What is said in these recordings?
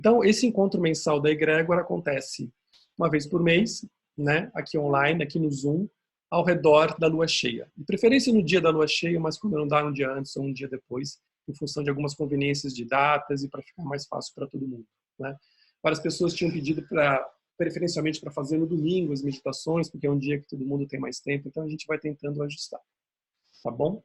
Então, esse encontro mensal da egrégora acontece uma vez por mês, né, aqui online, aqui no Zoom, ao redor da lua cheia. De preferência no dia da lua cheia, mas quando não dá um dia antes ou um dia depois, em função de algumas conveniências de datas e para ficar mais fácil para todo mundo, né? Várias pessoas tinham pedido preferencialmente para fazer no domingo as meditações, porque é um dia que todo mundo tem mais tempo, então a gente vai tentando ajustar, tá bom?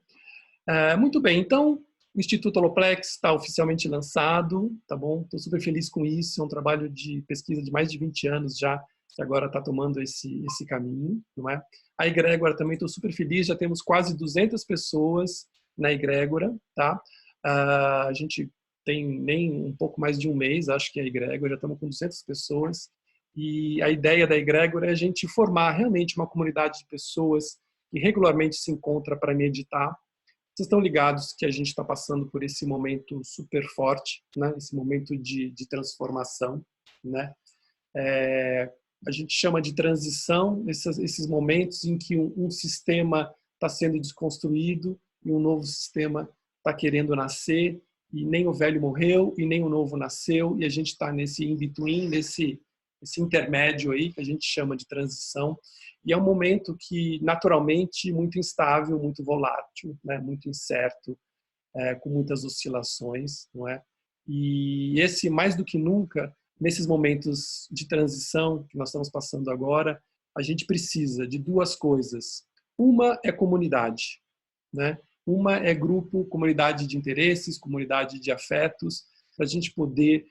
Muito bem, então o Instituto Holoplex está oficialmente lançado, tá bom? Estou super feliz com isso, é um trabalho de pesquisa de mais de 20 anos já, que agora está tomando esse caminho, não é? A egrégora também estou super feliz, já temos quase 200 pessoas na egrégora, tá? A gente tem nem um pouco mais de um mês, acho que a egrégora, já estamos com 200 pessoas, e a ideia da egrégora é a gente formar realmente uma comunidade de pessoas que regularmente se encontra para meditar. Vocês estão ligados que a gente está passando por esse momento super forte, né? Esse momento de transformação, né? A gente chama de transição, esses momentos em que um sistema está sendo desconstruído e um novo sistema está querendo nascer, e nem o velho morreu e nem o novo nasceu, e a gente está nesse in-between, esse intermédio aí, que a gente chama de transição, e é um momento que, naturalmente, muito instável, muito volátil, né? Muito incerto, com muitas oscilações, não é? E esse, mais do que nunca, nesses momentos de transição que nós estamos passando agora, a gente precisa de duas coisas. Uma é comunidade, né? Uma é grupo, comunidade de interesses, comunidade de afetos, para a gente poder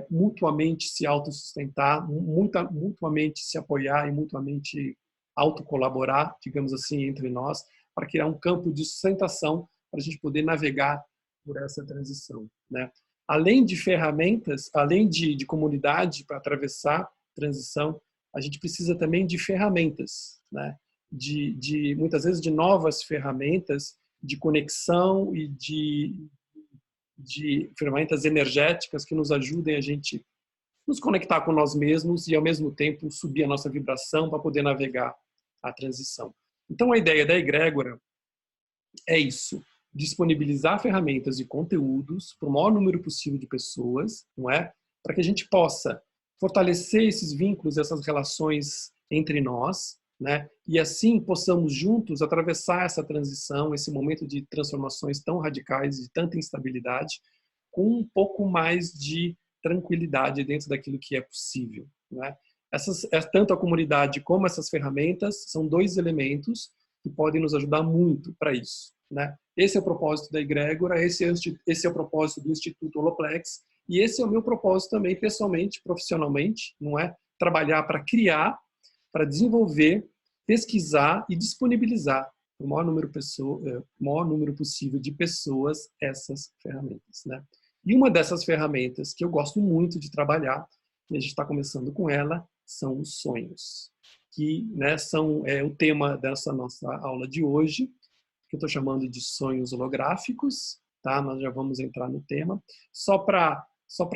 mutuamente se autossustentar, mutuamente se apoiar e mutuamente autocolaborar, digamos assim, entre nós, para criar um campo de sustentação para a gente poder navegar por essa transição, né? Além de ferramentas, além de comunidade para atravessar a transição, a gente precisa também de ferramentas, né? Muitas vezes de novas ferramentas de conexão e de ferramentas energéticas que nos ajudem a gente nos conectar com nós mesmos e, ao mesmo tempo, subir a nossa vibração para poder navegar a transição. Então, a ideia da egrégora é isso: disponibilizar ferramentas e conteúdos para o maior número possível de pessoas, não é? Para que a gente possa fortalecer esses vínculos, essas relações entre nós, né? E assim possamos juntos atravessar essa transição, esse momento de transformações tão radicais, de tanta instabilidade, com um pouco mais de tranquilidade dentro daquilo que é possível, né? Tanto a comunidade como essas ferramentas são dois elementos que podem nos ajudar muito para isso, né? Esse é o propósito da egrégora, esse é o propósito do Instituto Holoplex, e esse é o meu propósito também, pessoalmente, profissionalmente, não é? Trabalhar para criar, para desenvolver, pesquisar e disponibilizar para o maior número possível de pessoas essas ferramentas, né? E uma dessas ferramentas que eu gosto muito de trabalhar, e a gente está começando com ela, são os sonhos, que, né, são o tema dessa nossa aula de hoje, que eu estou chamando de sonhos holográficos, tá? Nós já vamos entrar no tema. Só para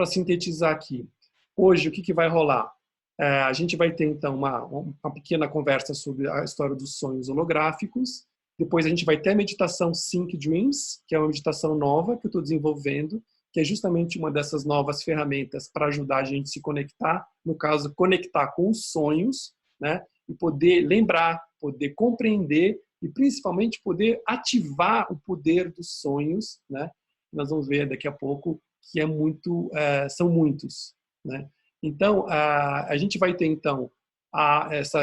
sintetizar aqui, hoje o que vai rolar? A gente vai ter, então, uma pequena conversa sobre a história dos sonhos holográficos. Depois a gente vai ter a meditação Sync Dreams, que é uma meditação nova que eu estou desenvolvendo, que é justamente uma dessas novas ferramentas para ajudar a gente a se conectar, no caso, conectar com os sonhos, né? E poder lembrar, poder compreender e principalmente poder ativar o poder dos sonhos, né? Nós vamos ver daqui a pouco que são muitos, né? Então, a gente vai ter, então,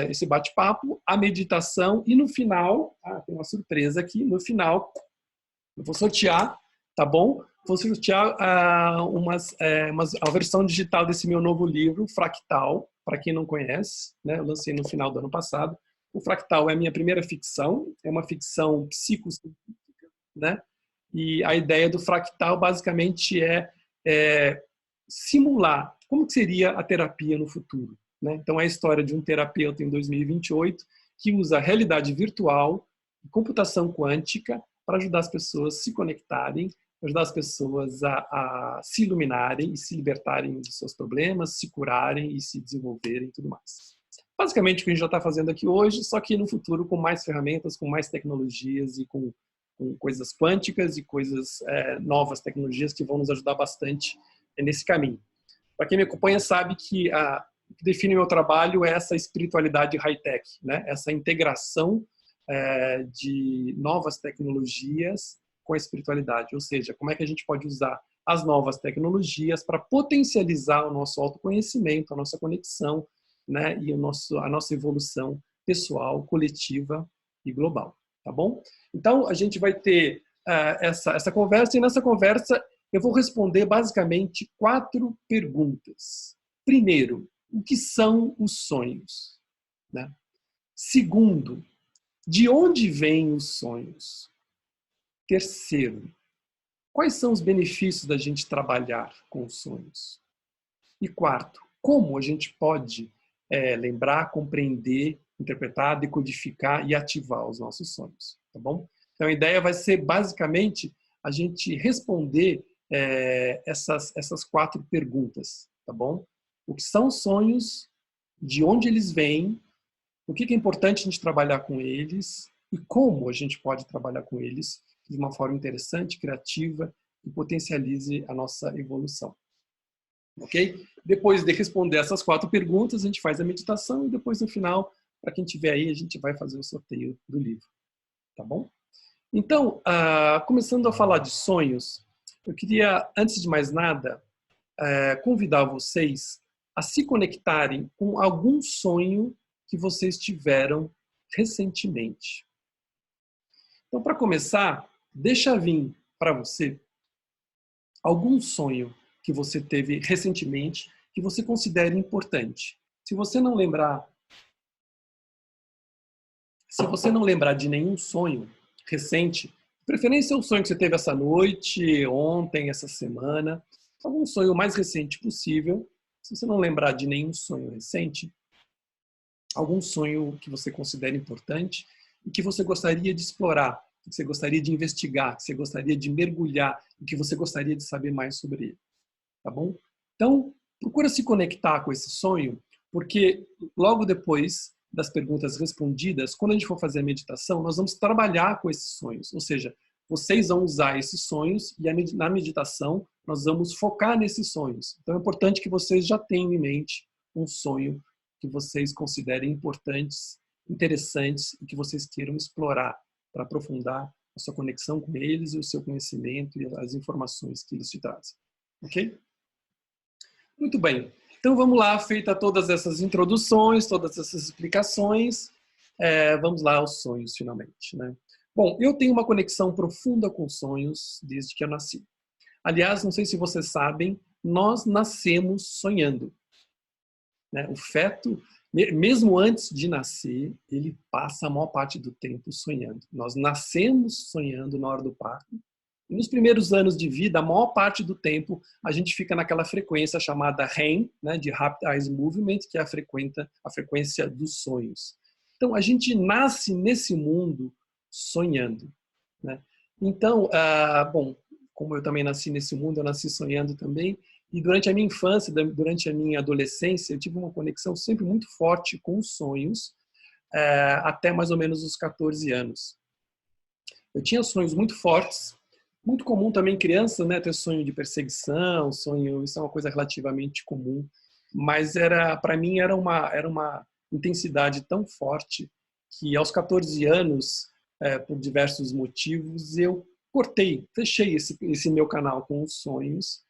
esse bate-papo, a meditação e, no final, tem uma surpresa aqui, no final, eu vou sortear, tá bom? Vou sortear a versão digital desse meu novo livro, Fractal, para quem não conhece, né? Eu lancei no final do ano passado. O Fractal é a minha primeira ficção, é uma ficção psicocientífica, né? E a ideia do fractal, basicamente, é simular como que seria a terapia no futuro, né? Então, é a história de um terapeuta em 2028 que usa a realidade virtual e computação quântica para ajudar as pessoas a se conectarem, ajudar as pessoas a se iluminarem e se libertarem dos seus problemas, se curarem e se desenvolverem e tudo mais. Basicamente, o que a gente já está fazendo aqui hoje, só que no futuro com mais ferramentas, com mais tecnologias e com coisas quânticas e coisas novas tecnologias que vão nos ajudar bastante nesse caminho. Para quem me acompanha sabe que o que define meu trabalho é essa espiritualidade high-tech, né? Essa integração de novas tecnologias com a espiritualidade, ou seja, como é que a gente pode usar as novas tecnologias para potencializar o nosso autoconhecimento, a nossa conexão, né? E a nossa evolução pessoal, coletiva e global, tá bom? Então, a gente vai ter essa conversa, e nessa conversa eu vou responder basicamente 4 perguntas. Primeiro, o que são os sonhos? Né? Segundo, de onde vêm os sonhos? Terceiro, quais são os benefícios da gente trabalhar com os sonhos? E quarto, como a gente pode lembrar, compreender, interpretar, decodificar e ativar os nossos sonhos, tá bom? Então a ideia vai ser basicamente a gente responder essas 4 perguntas, tá bom? O que são os sonhos, de onde eles vêm, o que é importante a gente trabalhar com eles e como a gente pode trabalhar com eles de uma forma interessante, criativa e potencialize a nossa evolução. Ok? Depois de responder essas 4 perguntas, a gente faz a meditação e depois, no final, para quem estiver aí, a gente vai fazer o sorteio do livro. Tá bom? Então, começando a falar de sonhos, eu queria, antes de mais nada, convidar vocês a se conectarem com algum sonho que vocês tiveram recentemente. Então, para começar, deixa vir para você algum sonho que você teve recentemente que você considere importante. Se você não lembrar de nenhum sonho recente, de preferência um sonho que você teve essa noite, ontem, essa semana, algum sonho mais recente possível. Se você não lembrar de nenhum sonho recente, algum sonho que você considere importante e que você gostaria de explorar, que você gostaria de investigar, que você gostaria de mergulhar e que você gostaria de saber mais sobre ele. Tá bom? Então, procura se conectar com esse sonho, porque logo depois das perguntas respondidas, quando a gente for fazer a meditação, nós vamos trabalhar com esses sonhos. Ou seja, vocês vão usar esses sonhos e na meditação nós vamos focar nesses sonhos. Então é importante que vocês já tenham em mente um sonho que vocês considerem importantes, interessantes e que vocês queiram explorar para aprofundar a sua conexão com eles e o seu conhecimento e as informações que eles te trazem. Ok? Muito bem. Então vamos lá, feita todas essas introduções, todas essas explicações, vamos lá aos sonhos finalmente, né? Bom, eu tenho uma conexão profunda com sonhos desde que eu nasci. Aliás, não sei se vocês sabem, nós nascemos sonhando. Né? O feto, mesmo antes de nascer, ele passa a maior parte do tempo sonhando. Nós nascemos sonhando na hora do parto. E nos primeiros anos de vida, a maior parte do tempo, a gente fica naquela frequência chamada REM, né, de Rapid Eye Movement, que é a frequência dos sonhos. Então, a gente nasce nesse mundo sonhando. Né? Então, bom, como eu também nasci nesse mundo, eu nasci sonhando também. E durante a minha infância, durante a minha adolescência, eu tive uma conexão sempre muito forte com os sonhos, até mais ou menos os 14 anos. Eu tinha sonhos muito fortes, muito comum também em crianças, né, ter sonho de perseguição, sonho, isso é uma coisa relativamente comum, mas para mim era uma intensidade tão forte que aos 14 anos, por diversos motivos, eu fechei esse meu canal com os sonhos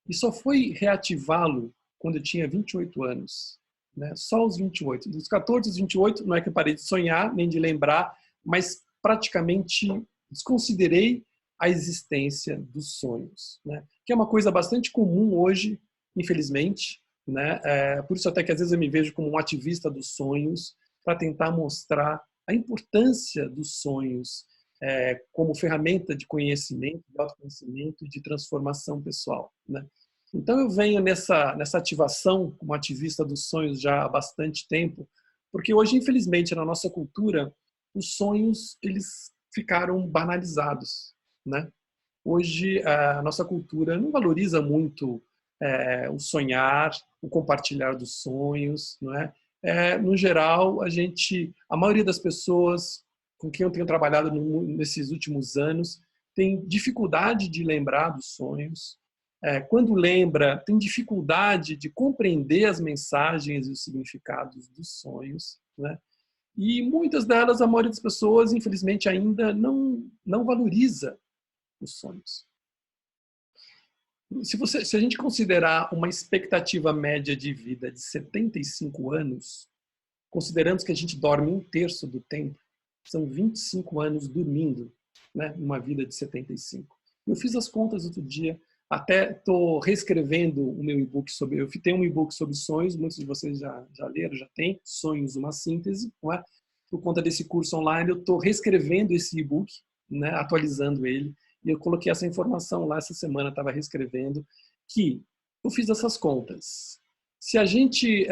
e só fui reativá-lo quando eu tinha 28 anos, né? Só os 28. Dos 14 aos 28, não é que eu parei de sonhar, nem de lembrar, mas praticamente desconsiderei a existência dos sonhos, né? Que é uma coisa bastante comum hoje, infelizmente, né? Por isso até que às vezes eu me vejo como um ativista dos sonhos, para tentar mostrar a importância dos sonhos como ferramenta de conhecimento, de autoconhecimento e de transformação pessoal, né? Então eu venho nessa ativação como ativista dos sonhos já há bastante tempo, porque hoje, infelizmente, na nossa cultura, os sonhos eles ficaram banalizados, né? Hoje a nossa cultura não valoriza muito o sonhar, o compartilhar dos sonhos, não é? No geral, a maioria das pessoas com quem eu tenho trabalhado nesses últimos anos tem dificuldade de lembrar dos sonhos, quando lembra, tem dificuldade de compreender as mensagens e os significados dos sonhos, né? E muitas delas, a maioria das pessoas, infelizmente, ainda não valoriza os sonhos. Se a gente considerar uma expectativa média de vida de 75 anos, considerando que a gente dorme 1/3 do tempo, são 25 anos dormindo, né, numa vida de 75. Eu fiz as contas outro dia, até estou reescrevendo o meu e-book sobre... Eu tenho um e-book sobre sonhos, muitos de vocês já leram, já tem, Sonhos, uma síntese, não é? Por conta desse curso online, eu estou reescrevendo esse e-book, né, atualizando ele, e eu coloquei essa informação lá essa semana, estava reescrevendo, que eu fiz essas contas. Se a gente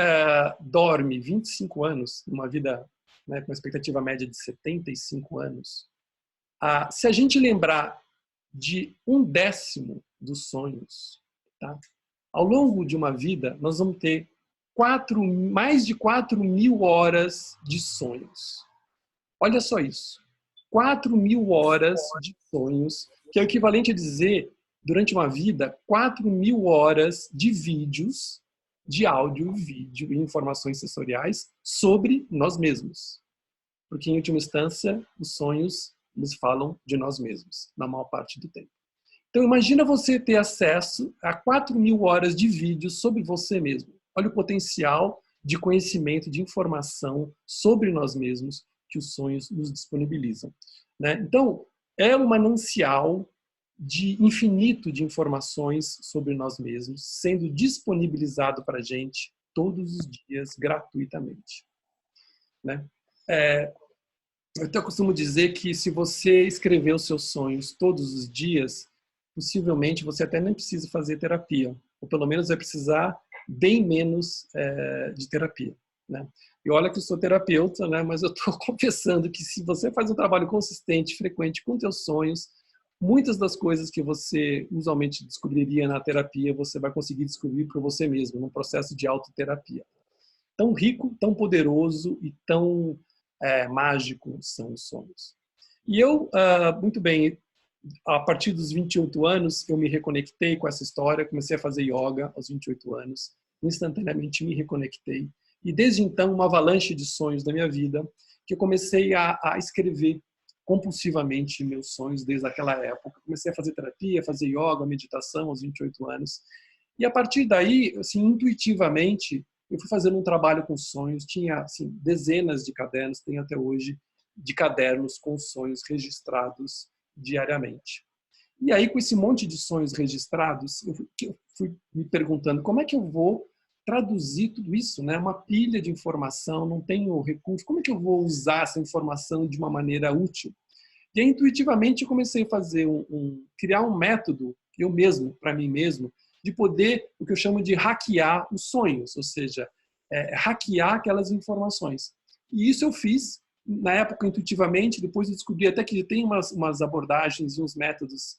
dorme 25 anos, numa vida, né, com uma expectativa média de 75 anos, se a gente lembrar de 1/10 dos sonhos, tá? Ao longo de uma vida, nós vamos ter mais de 4.000 horas de sonhos. Olha só isso. 4.000 horas de sonhos, que é o equivalente a dizer, durante uma vida, 4.000 horas de vídeos, de áudio, vídeo e informações sensoriais sobre nós mesmos. Porque, em última instância, os sonhos nos falam de nós mesmos, na maior parte do tempo. Então, imagina você ter acesso a 4.000 horas de vídeos sobre você mesmo. Olha o potencial de conhecimento, de informação sobre nós mesmos que os sonhos nos disponibilizam, né? Então, é um manancial de infinito de informações sobre nós mesmos, sendo disponibilizado para a gente todos os dias, gratuitamente, né? Eu até costumo dizer que se você escrever os seus sonhos todos os dias, possivelmente você até nem precisa fazer terapia, ou pelo menos vai precisar bem menos de terapia, né? E olha que eu sou terapeuta, né? Mas eu estou confessando que se você faz um trabalho consistente, frequente com teus sonhos, muitas das coisas que você usualmente descobriria na terapia, você vai conseguir descobrir por você mesmo, num processo de autoterapia. Tão rico, tão poderoso e tão mágico são os sonhos. E eu, muito bem, a partir dos 28 anos, eu me reconectei com essa história, comecei a fazer yoga aos 28 anos, instantaneamente me reconectei. E desde então, uma avalanche de sonhos da minha vida, que eu comecei a escrever compulsivamente meus sonhos desde aquela época. Comecei a fazer terapia, fazer yoga, meditação aos 28 anos. E a partir daí, assim, intuitivamente, eu fui fazendo um trabalho com sonhos. Tinha assim, dezenas de cadernos, tenho até hoje, de cadernos com sonhos registrados diariamente. E aí, com esse monte de sonhos registrados, eu fui me perguntando como é que eu vou traduzir tudo isso, né? Uma pilha de informação, não tenho recurso, como é que eu vou usar essa informação de uma maneira útil? E aí, intuitivamente, eu comecei a fazer criar um método, eu mesmo, para mim mesmo, de poder, o que eu chamo de hackear os sonhos, ou seja, hackear aquelas informações. E isso eu fiz, na época, intuitivamente, depois eu descobri até que tem umas abordagens e uns métodos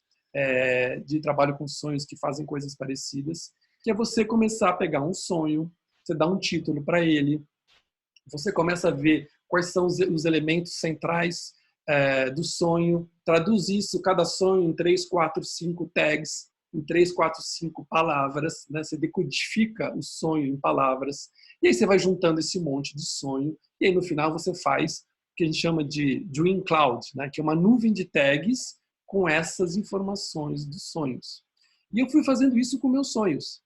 de trabalho com sonhos que fazem coisas parecidas, que é você começar a pegar um sonho, você dá um título para ele, você começa a ver quais são os elementos centrais do sonho, traduz isso, cada sonho, em 3, 4, 5 tags, em 3, 4, 5 palavras, né? Você decodifica o sonho em palavras, e aí você vai juntando esse monte de sonho, e aí no final você faz o que a gente chama de Dream Cloud, né? Que é uma nuvem de tags com essas informações dos sonhos. E eu fui fazendo isso com meus sonhos,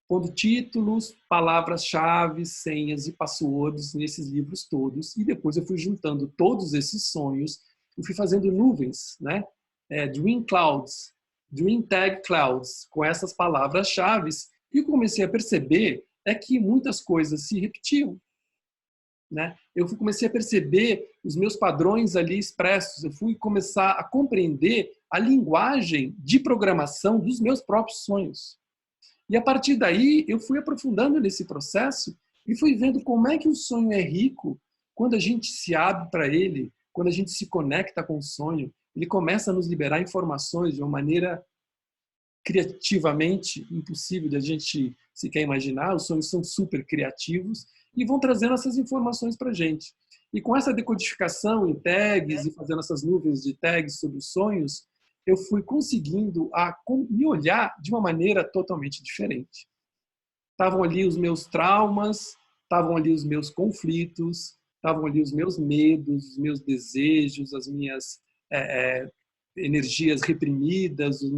pondo títulos, palavras-chave, senhas e passwords nesses livros todos, e depois eu fui juntando todos esses sonhos, e fui fazendo nuvens, né? Dream Clouds, Dream Tag Clouds, com essas palavras-chave, e comecei a perceber que muitas coisas se repetiam, né? Eu comecei a perceber os meus padrões ali expressos, eu fui começar a compreender a linguagem de programação dos meus próprios sonhos. E a partir daí eu fui aprofundando nesse processo e fui vendo como é que o sonho é rico quando a gente se abre para ele, quando a gente se conecta com o sonho. Ele começa a nos liberar informações de uma maneira criativamente impossível de a gente sequer imaginar. Os sonhos são super criativos e vão trazendo essas informações para a gente. E com essa decodificação em tags e fazendo essas nuvens de tags sobre os sonhos, eu fui conseguindo me olhar de uma maneira totalmente diferente. Estavam ali os meus traumas, estavam ali os meus conflitos, estavam ali os meus medos, os meus desejos, as minhas energias reprimidas, os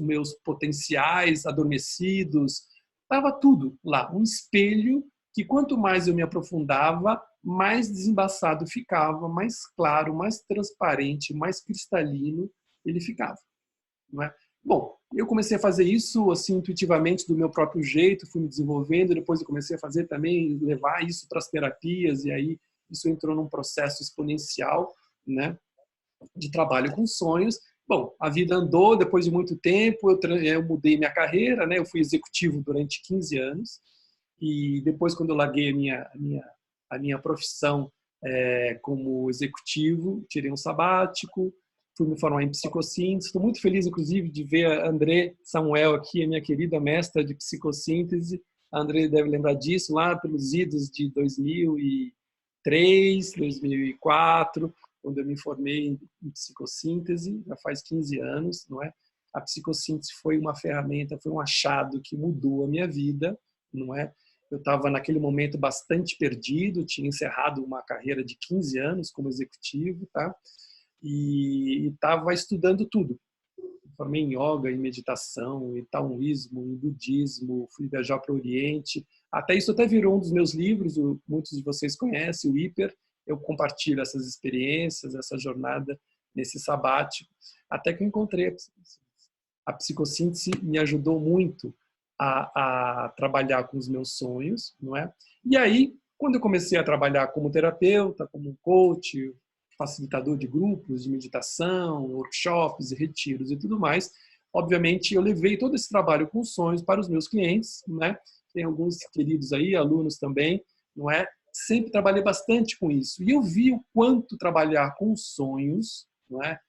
meus potenciais adormecidos. Estava tudo lá, um espelho que quanto mais eu me aprofundava, mais desembaçado ficava, mais claro, mais transparente, mais cristalino ele ficava. Não é? Bom, eu comecei a fazer isso assim intuitivamente do meu próprio jeito, fui me desenvolvendo, depois eu comecei a fazer também, levar isso para as terapias, e aí isso entrou num processo exponencial, né, de trabalho com sonhos. Bom, a vida andou, depois de muito tempo, eu mudei minha carreira, né, eu fui executivo durante 15 anos, e depois, quando eu larguei a minha profissão como executivo, tirei um sabático, fui me formar em psicossíntese. Estou muito feliz, inclusive, de ver a André Samuel aqui, a minha querida mestra de psicossíntese. A André deve lembrar disso, lá pelos idos de 2003, 2004, quando eu me formei em psicossíntese, já faz 15 anos, não é? A psicossíntese foi uma ferramenta, foi um achado que mudou a minha vida, não é? Eu estava naquele momento bastante perdido, tinha encerrado uma carreira de 15 anos como executivo, tá? E estava estudando tudo. Me formei em yoga, em meditação, em taoísmo, em budismo, fui viajar para o Oriente. Até isso até virou um dos meus livros, muitos de vocês conhecem, o Hiper. Eu compartilho essas experiências, essa jornada nesse sabático, até que eu encontrei a psicossíntese. A psicossíntese me ajudou muito a trabalhar com os meus sonhos, não é? E aí, quando eu comecei a trabalhar como terapeuta, como coach, facilitador de grupos de meditação, workshops, retiros e tudo mais, obviamente eu levei todo esse trabalho com sonhos para os meus clientes, né? Tem alguns queridos aí, alunos também, não é? Sempre trabalhei bastante com isso. E eu vi o quanto trabalhar com sonhos, não é?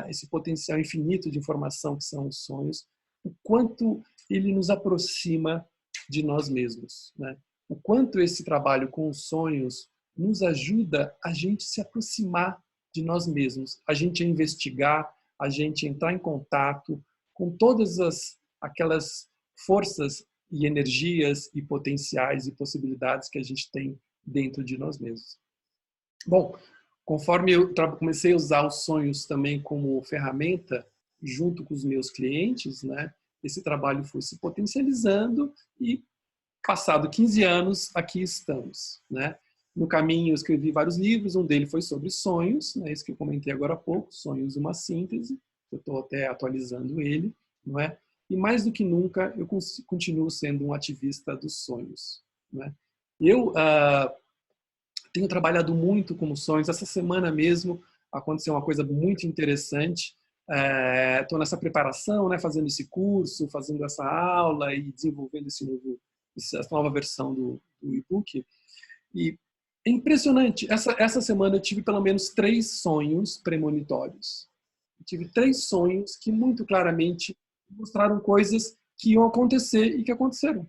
Esse potencial infinito de informação que são os sonhos, o quanto ele nos aproxima de nós mesmos, né? O quanto esse trabalho com os sonhos nos ajuda a gente se aproximar de nós mesmos, a gente a investigar, a gente entrar em contato com todas aquelas forças e energias e potenciais e possibilidades que a gente tem dentro de nós mesmos. Bom, conforme eu comecei a usar os sonhos também como ferramenta junto com os meus clientes, né, esse trabalho foi se potencializando e, passado 15 anos, aqui estamos, né? No caminho, eu escrevi vários livros, um deles foi sobre sonhos, né, esse que eu comentei agora há pouco, Sonhos, uma síntese, eu estou até atualizando ele, não é? E mais do que nunca, eu continuo sendo um ativista dos sonhos, né? Eu tenho trabalhado muito com sonhos. Essa semana mesmo aconteceu uma coisa muito interessante. Estou nessa preparação, né, fazendo esse curso, fazendo essa aula e desenvolvendo essa nova versão do e-book. E é impressionante. Essa semana eu tive pelo menos 3 sonhos premonitórios. Eu tive 3 sonhos que muito claramente mostraram coisas que iam acontecer e que aconteceram,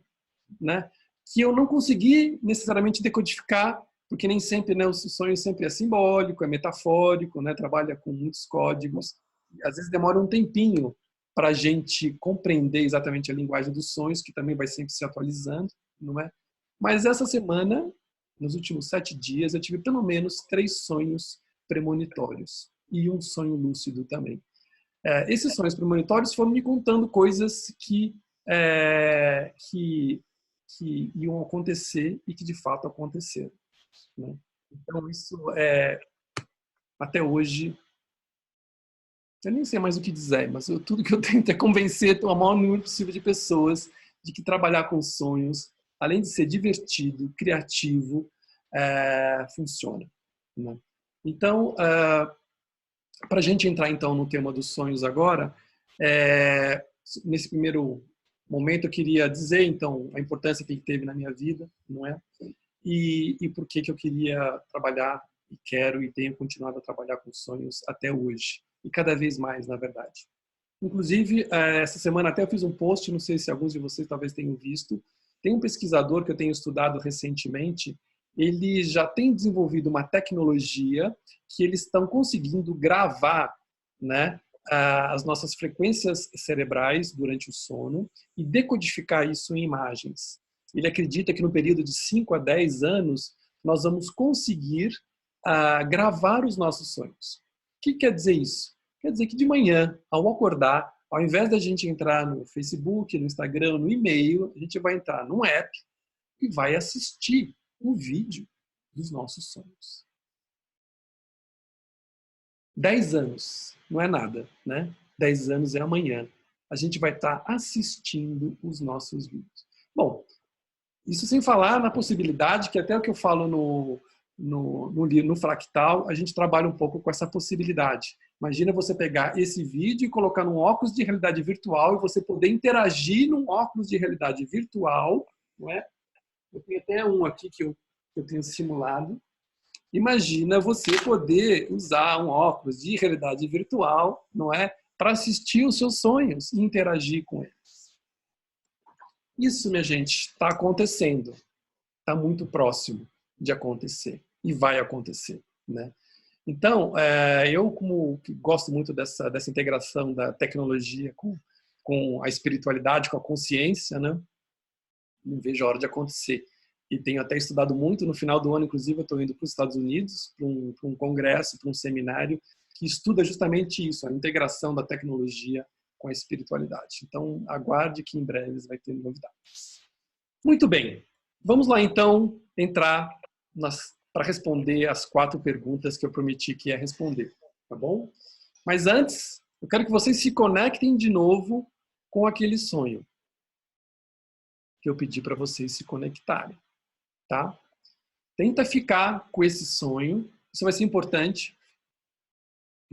né? Que eu não consegui necessariamente decodificar, porque nem sempre, né, o sonho sempre é simbólico, é metafórico, né, trabalha com muitos códigos. Às vezes demora um tempinho para a gente compreender exatamente a linguagem dos sonhos, que também vai sempre se atualizando, não é? Mas essa semana, nos últimos 7 dias, eu tive pelo menos 3 sonhos premonitórios e um sonho lúcido também. Esses sonhos premonitórios foram me contando coisas que iam acontecer e que de fato aconteceram, né? Então isso até hoje eu nem sei mais o que dizer, mas tudo que eu tento é convencer o maior número possível de pessoas de que trabalhar com sonhos, além de ser divertido, criativo, funciona, né? Então, para a gente entrar então no tema dos sonhos agora, nesse primeiro momento eu queria dizer então a importância que ele teve na minha vida, não é? E por que eu queria trabalhar e quero e tenho continuado a trabalhar com sonhos até hoje e cada vez mais, na verdade. Inclusive, essa semana até eu fiz um post, não sei se alguns de vocês talvez tenham visto, tem um pesquisador que eu tenho estudado recentemente, ele já tem desenvolvido uma tecnologia que eles estão conseguindo gravar, né, as nossas frequências cerebrais durante o sono e decodificar isso em imagens. Ele acredita que no período de 5 a 10 anos nós vamos conseguir gravar os nossos sonhos. O que quer dizer isso? Quer dizer que de manhã, ao acordar, ao invés da gente entrar no Facebook, no Instagram, no e-mail, a gente vai entrar num app e vai assistir um vídeo dos nossos sonhos. 10 anos não é nada, né? 10 anos é amanhã. A gente vai estar assistindo os nossos vídeos. Bom, isso sem falar na possibilidade, que até o que eu falo no Fractal, a gente trabalha um pouco com essa possibilidade. Imagina você pegar esse vídeo e colocar num óculos de realidade virtual e você poder interagir num óculos de realidade virtual, não é? Eu tenho até um aqui que eu tenho simulado. Imagina você poder usar um óculos de realidade virtual, não é, para assistir os seus sonhos e interagir com eles. Isso, minha gente, está acontecendo. Está muito próximo de acontecer e vai acontecer, né? Então, eu como que gosto muito dessa integração da tecnologia com a espiritualidade, com a consciência, né? Não vejo a hora de acontecer. E tenho até estudado muito. No final do ano, inclusive, eu estou indo para os Estados Unidos, para um congresso, para um seminário, que estuda justamente isso, a integração da tecnologia com a espiritualidade. Então, aguarde que em breve vai ter novidades. Muito bem. Vamos lá, então, entrar para responder as 4 perguntas que eu prometi que ia responder, tá bom? Mas antes, eu quero que vocês se conectem de novo com aquele sonho que eu pedi para vocês se conectarem. Tá? Tenta ficar com esse sonho, isso vai ser importante,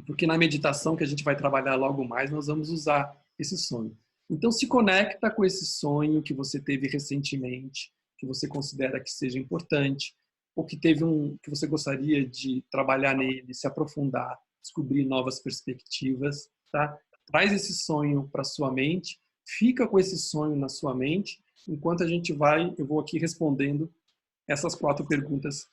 porque na meditação que a gente vai trabalhar logo mais, nós vamos usar esse sonho. Então se conecta com esse sonho que você teve recentemente, que você considera que seja importante, ou que que você gostaria de trabalhar nele, se aprofundar, descobrir novas perspectivas, tá? Traz esse sonho para sua mente, fica com esse sonho na sua mente, enquanto eu vou aqui respondendo essas 4 perguntas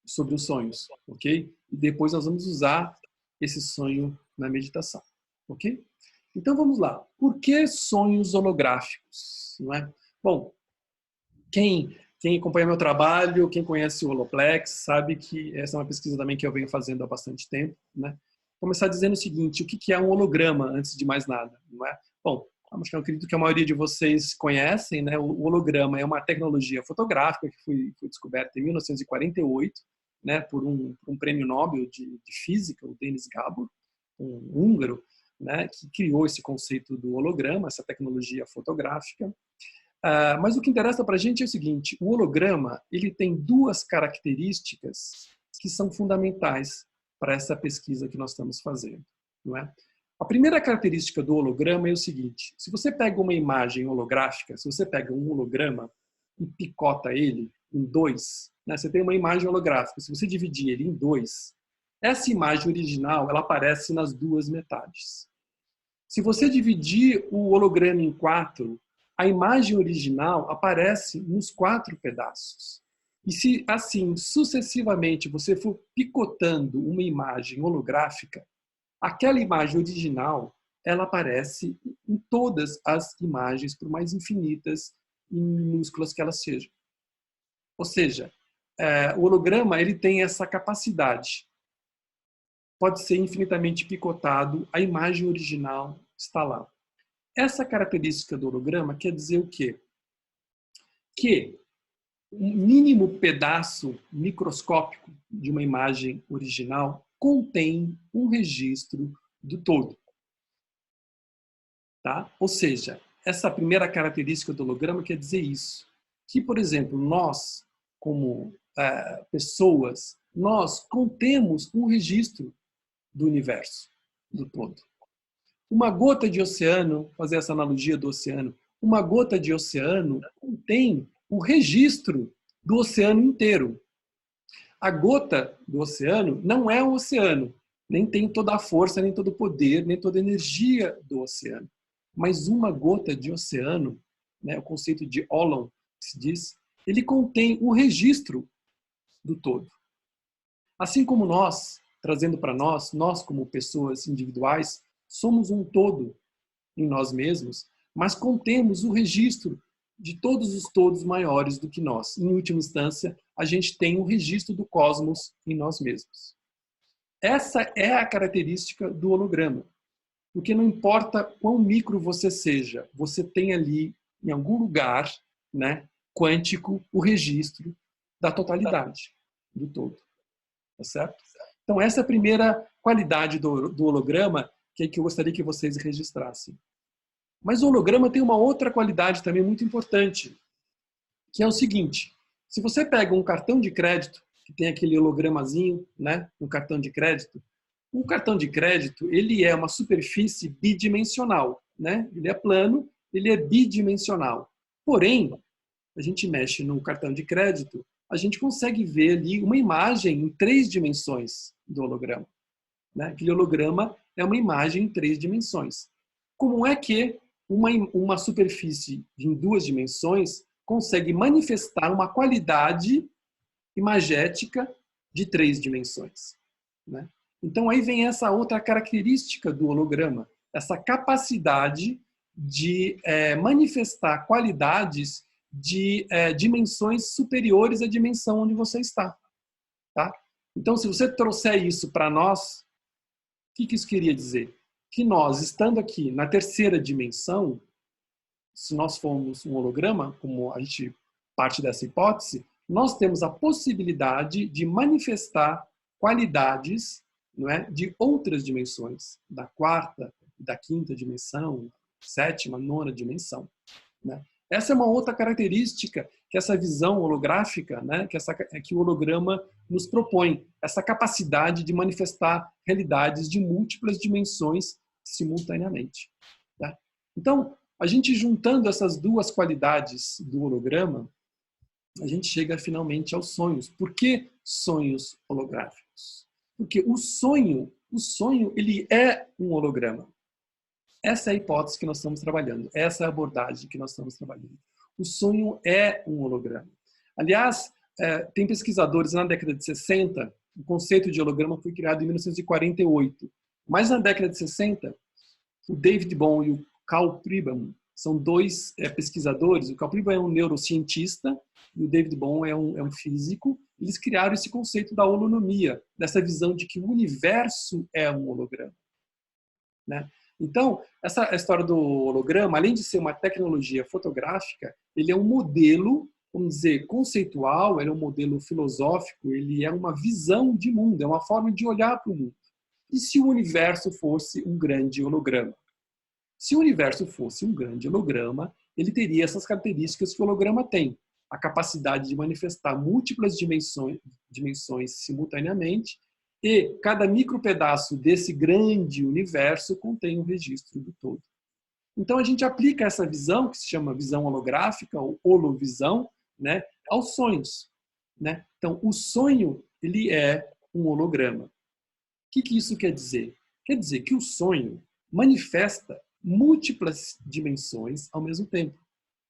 sobre os sonhos, ok? E depois nós vamos usar esse sonho na meditação, ok? Então vamos lá. Por que sonhos holográficos? Não é? Bom, quem acompanha meu trabalho, quem conhece o Holoplex, sabe que essa é uma pesquisa também que eu venho fazendo há bastante tempo, né? Vou começar dizendo o seguinte: o que é um holograma, antes de mais nada, não é? Bom, eu acredito que a maioria de vocês conhecem, né? O holograma é uma tecnologia fotográfica que foi descoberta em 1948, né? Por um prêmio Nobel de Física, o Denis Gabor, um húngaro, né? Que criou esse conceito do holograma, essa tecnologia fotográfica. Mas o que interessa para a gente é o seguinte: o holograma ele tem 2 características que são fundamentais para essa pesquisa que nós estamos fazendo, não é? A primeira característica do holograma é o seguinte: se você pega uma imagem holográfica, se você pega um holograma e picota ele em 2, né, você tem uma imagem holográfica, se você dividir ele em 2, essa imagem original ela aparece nas 2 metades. Se você dividir o holograma em 4, a imagem original aparece nos 4 pedaços. E se assim, sucessivamente, você for picotando uma imagem holográfica, aquela imagem original, ela aparece em todas as imagens, por mais infinitas e minúsculas que elas sejam. Ou seja, o holograma ele tem essa capacidade. Pode ser infinitamente picotado, a imagem original está lá. Essa característica do holograma quer dizer o quê? Que um mínimo pedaço microscópico de uma imagem original contém um registro do todo. Tá? Ou seja, essa primeira característica do holograma quer dizer isso. Que, por exemplo, nós, como pessoas, nós contemos um registro do universo, do todo. Uma gota de oceano, fazer essa analogia do oceano, uma gota de oceano contém o registro do oceano inteiro. A gota do oceano não é o oceano, nem tem toda a força, nem todo o poder, nem toda a energia do oceano. Mas uma gota de oceano, né, o conceito de ólon, que se diz, ele contém o registro do todo. Assim como nós, trazendo para nós como pessoas individuais, somos um todo em nós mesmos, mas contemos o registro de todos os todos maiores do que nós. Em última instância, a gente tem um registro do cosmos em nós mesmos. Essa é a característica do holograma. Porque não importa quão micro você seja, você tem ali, em algum lugar, né, quântico, o registro da totalidade, do todo. Tá certo? Então, essa é a primeira qualidade do holograma que eu gostaria que vocês registrassem. Mas o holograma tem uma outra qualidade também muito importante, que é o seguinte: se você pega um cartão de crédito, que tem aquele hologramazinho, né, no cartão de crédito, o cartão de crédito, ele é uma superfície bidimensional, né? Ele é plano, ele é bidimensional. Porém, a gente mexe no cartão de crédito, a gente consegue ver ali uma imagem em 3 dimensões do holograma, né? Aquele holograma é uma imagem em 3 dimensões. Como é que uma superfície em 2 dimensões consegue manifestar uma qualidade imagética de 3 dimensões, né? Então, aí vem essa outra característica do holograma, essa capacidade de manifestar qualidades de dimensões superiores à dimensão onde você está. Tá? Então, se você trouxer isso para nós, o que isso queria dizer? Que nós, estando aqui na 3ª dimensão, se nós formos um holograma, como a gente parte dessa hipótese, nós temos a possibilidade de manifestar qualidades, não é, de outras dimensões, da 4ª, da 5ª dimensão, 7ª, 9ª dimensão, né? Essa é uma outra característica que essa visão holográfica, né, que o holograma nos propõe, essa capacidade de manifestar realidades de múltiplas dimensões simultaneamente. Tá? Então, a gente juntando essas 2 qualidades do holograma, a gente chega finalmente aos sonhos. Por que sonhos holográficos? Porque o sonho ele é um holograma. Essa é a hipótese que nós estamos trabalhando. Essa é a abordagem que nós estamos trabalhando. O sonho é um holograma. Aliás, tem pesquisadores na década de 60, o conceito de holograma foi criado em 1948. Mas na década de 60, o David Bohm e o Carl Pribram são 2 pesquisadores. O Carl Pribram é um neurocientista e o David Bohm é um físico. Eles criaram esse conceito da holonomia, dessa visão de que o universo é um holograma, né? Então, essa história do holograma, além de ser uma tecnologia fotográfica, ele é um modelo, vamos dizer, conceitual, ele é um modelo filosófico, ele é uma visão de mundo, é uma forma de olhar para o mundo. E se o universo fosse um grande holograma? Se o universo fosse um grande holograma, ele teria essas características que o holograma tem. A capacidade de manifestar múltiplas dimensões simultaneamente, e cada micropedaço desse grande universo contém um registro do todo. Então, a gente aplica essa visão, que se chama visão holográfica, ou holovisão, né, aos sonhos, né? Então, o sonho, ele é um holograma. O que isso quer dizer? Quer dizer que o sonho manifesta múltiplas dimensões ao mesmo tempo.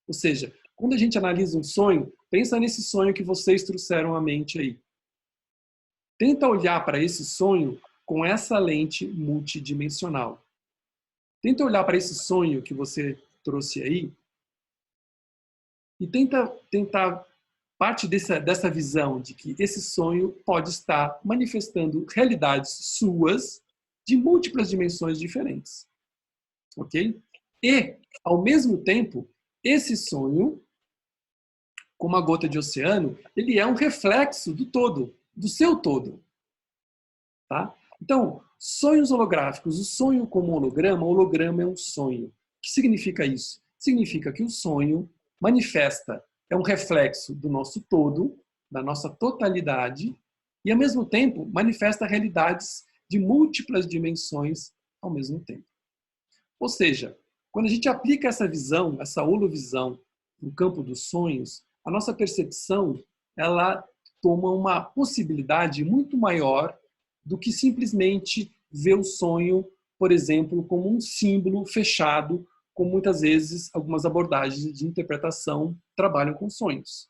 Ou seja, quando a gente analisa um sonho, pensa nesse sonho que vocês trouxeram à mente aí. Tenta olhar para esse sonho com essa lente multidimensional. Tenta olhar para esse sonho que você trouxe aí e tentar parte dessa visão de que esse sonho pode estar manifestando realidades suas de múltiplas dimensões diferentes. Ok? E, ao mesmo tempo, esse sonho, como a gota de oceano, ele é um reflexo do todo, do seu todo. Tá? Então, sonhos holográficos, o sonho como holograma, o holograma é um sonho. O que significa isso? Significa que o sonho manifesta, é um reflexo do nosso todo, da nossa totalidade, e ao mesmo tempo manifesta realidades de múltiplas dimensões ao mesmo tempo. Ou seja, quando a gente aplica essa visão, essa holovisão no campo dos sonhos, a nossa percepção, ela toma uma possibilidade muito maior do que simplesmente ver o sonho, por exemplo, como um símbolo fechado, como muitas vezes algumas abordagens de interpretação trabalham com sonhos,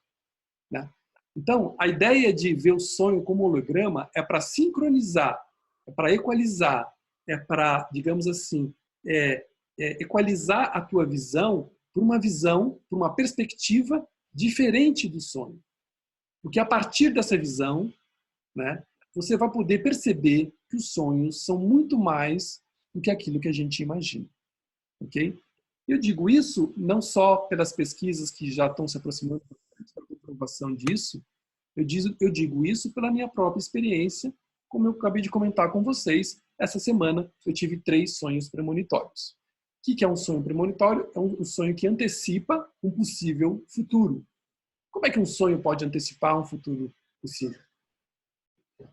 né? Então, a ideia de ver o sonho como holograma é para sincronizar, é para equalizar é para, digamos assim, equalizar a tua visão, por uma perspectiva diferente do sonho. Porque a partir dessa visão, né, você vai poder perceber que os sonhos são muito mais do que aquilo que a gente imagina. Ok? Eu digo isso não só pelas pesquisas que já estão se aproximando da comprovação disso, eu digo isso pela minha própria experiência, como eu acabei de comentar com vocês. Essa semana eu tive 3 sonhos premonitórios. O que é um sonho premonitório? É um sonho que antecipa um possível futuro. Como é que um sonho pode antecipar um futuro possível?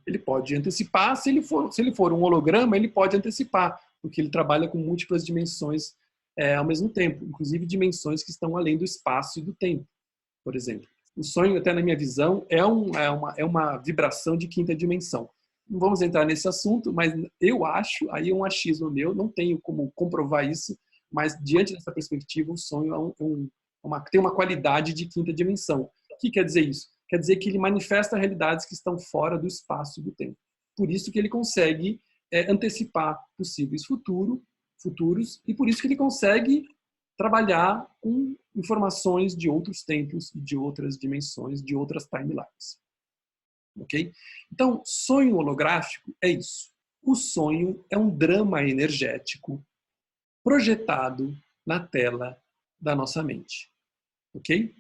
Ele pode antecipar, se ele for um holograma, ele pode antecipar, porque ele trabalha com múltiplas dimensões ao mesmo tempo, inclusive dimensões que estão além do espaço e do tempo, por exemplo. O sonho, até na minha visão, é uma vibração de 5ª dimensão. Não vamos entrar nesse assunto, mas eu acho, aí é um achismo meu, não tenho como comprovar isso, mas diante dessa perspectiva, o sonho tem uma qualidade de 5ª dimensão. O que quer dizer isso? Quer dizer que ele manifesta realidades que estão fora do espaço e do tempo. Por isso que ele consegue antecipar possíveis futuros, e por isso que ele consegue trabalhar com informações de outros tempos, de outras dimensões, de outras timelines. Ok? Então, sonho holográfico é isso. O sonho é um drama energético projetado na tela da nossa mente. Ok?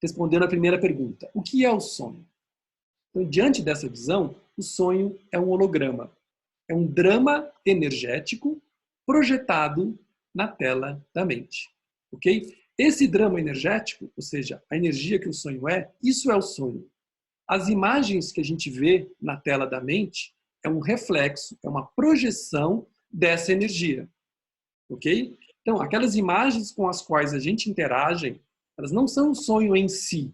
Respondendo à primeira pergunta, o que é o sonho? Então, diante dessa visão, o sonho é um holograma. É um drama energético projetado na tela da mente. Ok? Esse drama energético, ou seja, a energia que o sonho isso é o sonho. As imagens que a gente vê na tela da mente é um reflexo, é uma projeção dessa energia. Ok? Então, aquelas imagens com as quais a gente interage, elas não são o sonho em si.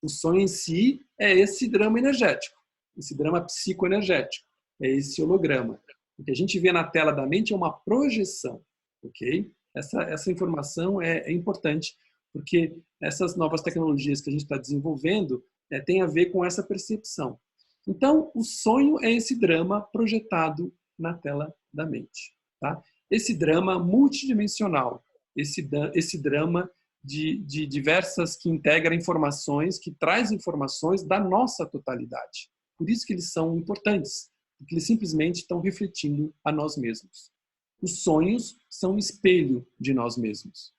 O sonho em si é esse drama energético, esse drama psicoenergético, é esse holograma. O que a gente vê na tela da mente é uma projeção, ok? Essa informação é importante, porque essas novas tecnologias que a gente está desenvolvendo tem a ver com essa percepção. Então, o sonho é esse drama projetado na tela da mente. Tá? Esse drama multidimensional, esse drama de diversas, que integra informações, que traz informações da nossa totalidade. Por isso que eles são importantes, porque eles simplesmente estão refletindo a nós mesmos. Os sonhos são um espelho de nós mesmos.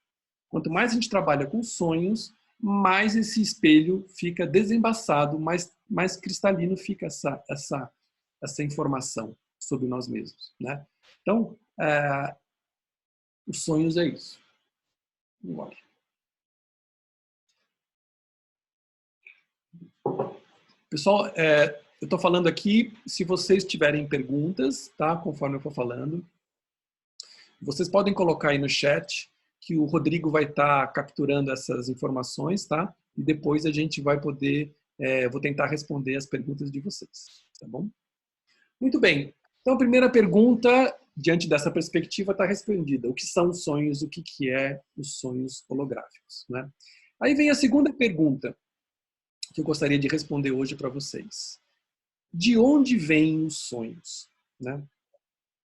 Quanto mais a gente trabalha com sonhos, mais esse espelho fica desembaçado, mais cristalino fica essa informação sobre nós mesmos. Né? Então, os sonhos é isso. Vamos lá. Pessoal, eu estou falando aqui, se vocês tiverem perguntas, tá? Conforme eu for falando, vocês podem colocar aí no chat, que o Rodrigo vai estar capturando essas informações, tá? E depois a gente vai poder, vou tentar responder as perguntas de vocês, tá bom? Muito bem. Então, a primeira pergunta, diante dessa perspectiva, está respondida. O que são os sonhos? O que é os sonhos holográficos? Né? Aí vem a segunda pergunta, que eu gostaria de responder hoje para vocês. De onde vêm os sonhos? Né?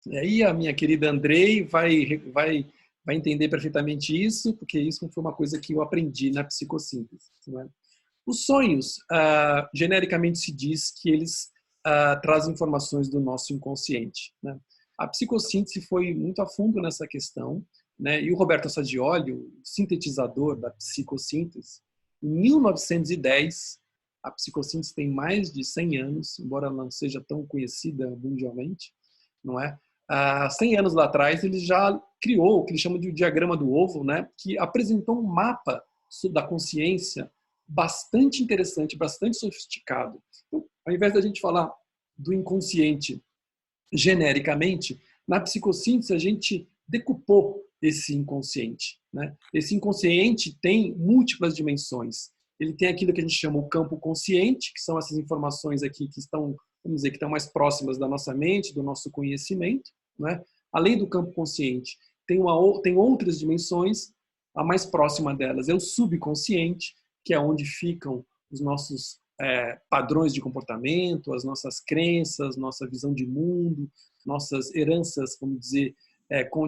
E aí a minha querida Andrei vai entender perfeitamente isso, porque isso foi uma coisa que eu aprendi na psicossíntese. Né? Os sonhos, genericamente se diz que eles trazem informações do nosso inconsciente. Né? A psicossíntese foi muito a fundo nessa questão, né? E o Roberto Assagioli, o sintetizador da psicossíntese, em 1910, a psicossíntese tem mais de 100 anos, embora ela não seja tão conhecida mundialmente, não é? 100 anos lá atrás, ele já criou o que ele chama de diagrama do ovo, né? Que apresentou um mapa da consciência bastante interessante, bastante sofisticado. Então, ao invés da gente falar do inconsciente genericamente, na psicossíntese a gente decupou esse inconsciente. Né? Esse inconsciente tem múltiplas dimensões. Ele tem aquilo que a gente chama o campo consciente, que são essas informações aqui que estão, vamos dizer, que estão mais próximas da nossa mente, do nosso conhecimento. Né? Além do campo consciente, tem outras dimensões, a mais próxima delas é o subconsciente, que é onde ficam os nossos padrões de comportamento, as nossas crenças, nossa visão de mundo, nossas heranças, vamos dizer,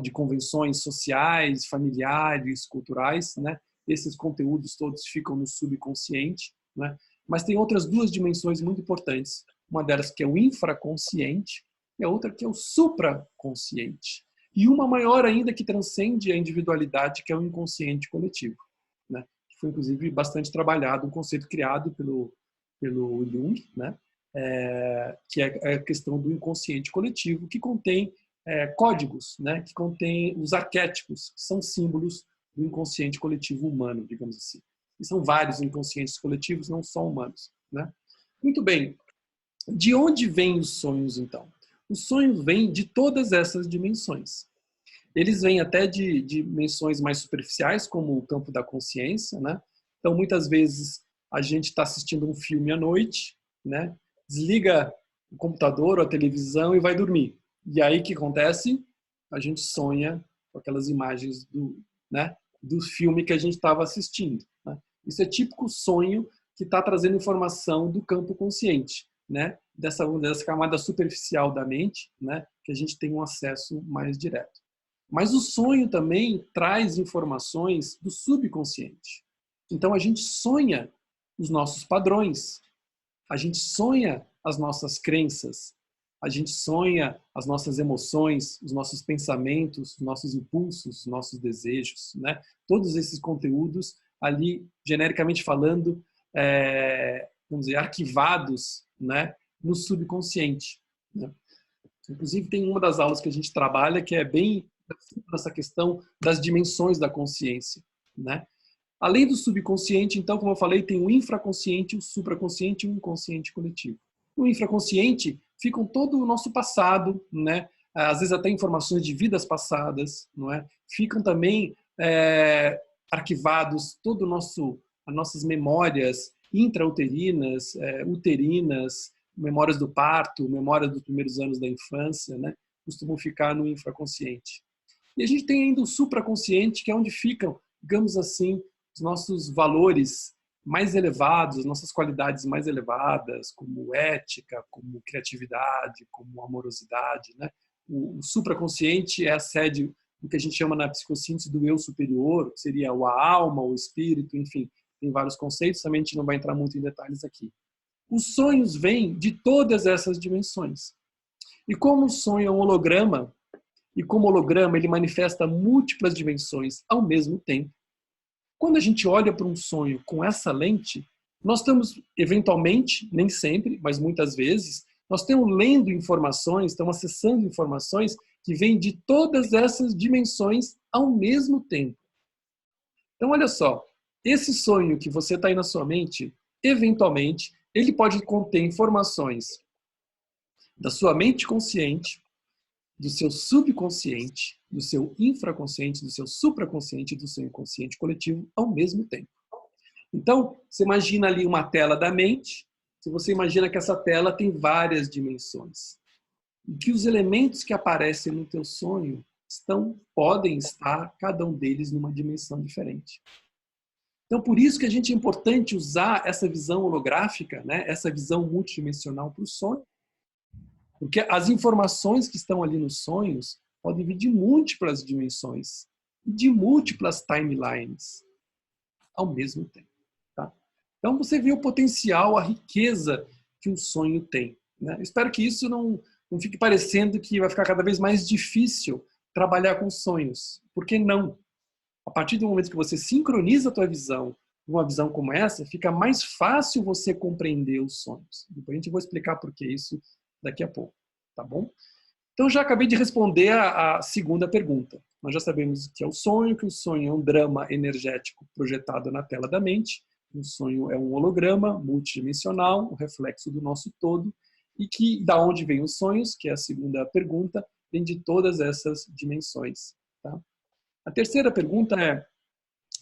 de convenções sociais, familiares, culturais, né? Esses conteúdos todos ficam no subconsciente, né? Mas tem outras duas dimensões muito importantes. Uma delas que é o infraconsciente e a outra que é o supraconsciente. E uma maior ainda que transcende a individualidade, que é o inconsciente coletivo, né? Que foi, inclusive, bastante trabalhado, um conceito criado pelo Jung, né? Que é a questão do inconsciente coletivo, que contém códigos, né? Que contém os arquétipos, que são símbolos do inconsciente coletivo humano, digamos assim. E são vários inconscientes coletivos, não só humanos, né? Muito bem. De onde vêm os sonhos, então? Os sonhos vêm de todas essas dimensões. Eles vêm até de dimensões mais superficiais, como o campo da consciência, né? Então, muitas vezes, a gente está assistindo um filme à noite, né? Desliga o computador ou a televisão e vai dormir. E aí, o que acontece? A gente sonha com aquelas imagens do filme que a gente estava assistindo, né? Isso é típico sonho que está trazendo informação do campo consciente, né? Dessa camada superficial da mente, né? Que a gente tem um acesso mais direto. Mas o sonho também traz informações do subconsciente. Então a gente sonha os nossos padrões, a gente sonha as nossas crenças, a gente sonha as nossas emoções, os nossos pensamentos, os nossos impulsos, os nossos desejos, né? Todos esses conteúdos ali, genericamente falando, vamos dizer, arquivados, né, no subconsciente, né? Inclusive, tem uma das aulas que a gente trabalha que é bem essa questão das dimensões da consciência, né? Além do subconsciente, então, como eu falei, tem o infraconsciente, o supraconsciente e o inconsciente coletivo. No infraconsciente ficam todo o nosso passado, né? Às vezes até informações de vidas passadas, não é? Ficam também arquivados todo o as nossas memórias intrauterinas, uterinas, memórias do parto, memórias dos primeiros anos da infância, né? Costumam ficar no infraconsciente. E a gente tem ainda o supraconsciente, que é onde ficam, digamos assim, os nossos valores mais elevados, as nossas qualidades mais elevadas, como ética, como criatividade, como amorosidade, né? O supraconsciente é a sede do que a gente chama na psicossíntese do eu superior, que seria a alma, o espírito, enfim, tem vários conceitos, também a gente não vai entrar muito em detalhes aqui. Os sonhos vêm de todas essas dimensões. E como o sonho é um holograma, e como holograma ele manifesta múltiplas dimensões ao mesmo tempo, quando a gente olha para um sonho com essa lente, nós estamos, eventualmente, nem sempre, mas muitas vezes, nós estamos lendo informações, estamos acessando informações que vêm de todas essas dimensões ao mesmo tempo. Então, olha só, esse sonho que você está aí na sua mente, eventualmente, ele pode conter informações da sua mente consciente, do seu subconsciente, do seu infraconsciente, do seu supraconsciente e do seu inconsciente coletivo ao mesmo tempo. Então, você imagina ali uma tela da mente, se você imagina que essa tela tem várias dimensões. E que os elementos que aparecem no teu sonho podem estar, cada um deles, numa dimensão diferente. Então, por isso que a gente é importante usar essa visão holográfica, né? Essa visão multidimensional para o sonho. Porque as informações que estão ali nos sonhos podem vir de múltiplas dimensões, de múltiplas timelines ao mesmo tempo. Tá? Então você vê o potencial, a riqueza que um sonho tem. Né? Eu espero que isso não fique parecendo que vai ficar cada vez mais difícil trabalhar com sonhos. Por que não? A partir do momento que você sincroniza a tua visão, uma visão como essa, fica mais fácil você compreender os sonhos. Depois a gente vai explicar por que isso daqui a pouco, tá bom? Então, já acabei de responder a segunda pergunta. Nós já sabemos que é o sonho, que o sonho é um drama energético projetado na tela da mente, o sonho é um holograma multidimensional, o reflexo do nosso todo, e que da onde vêm os sonhos, que é a segunda pergunta, vem de todas essas dimensões. Tá? A terceira pergunta é,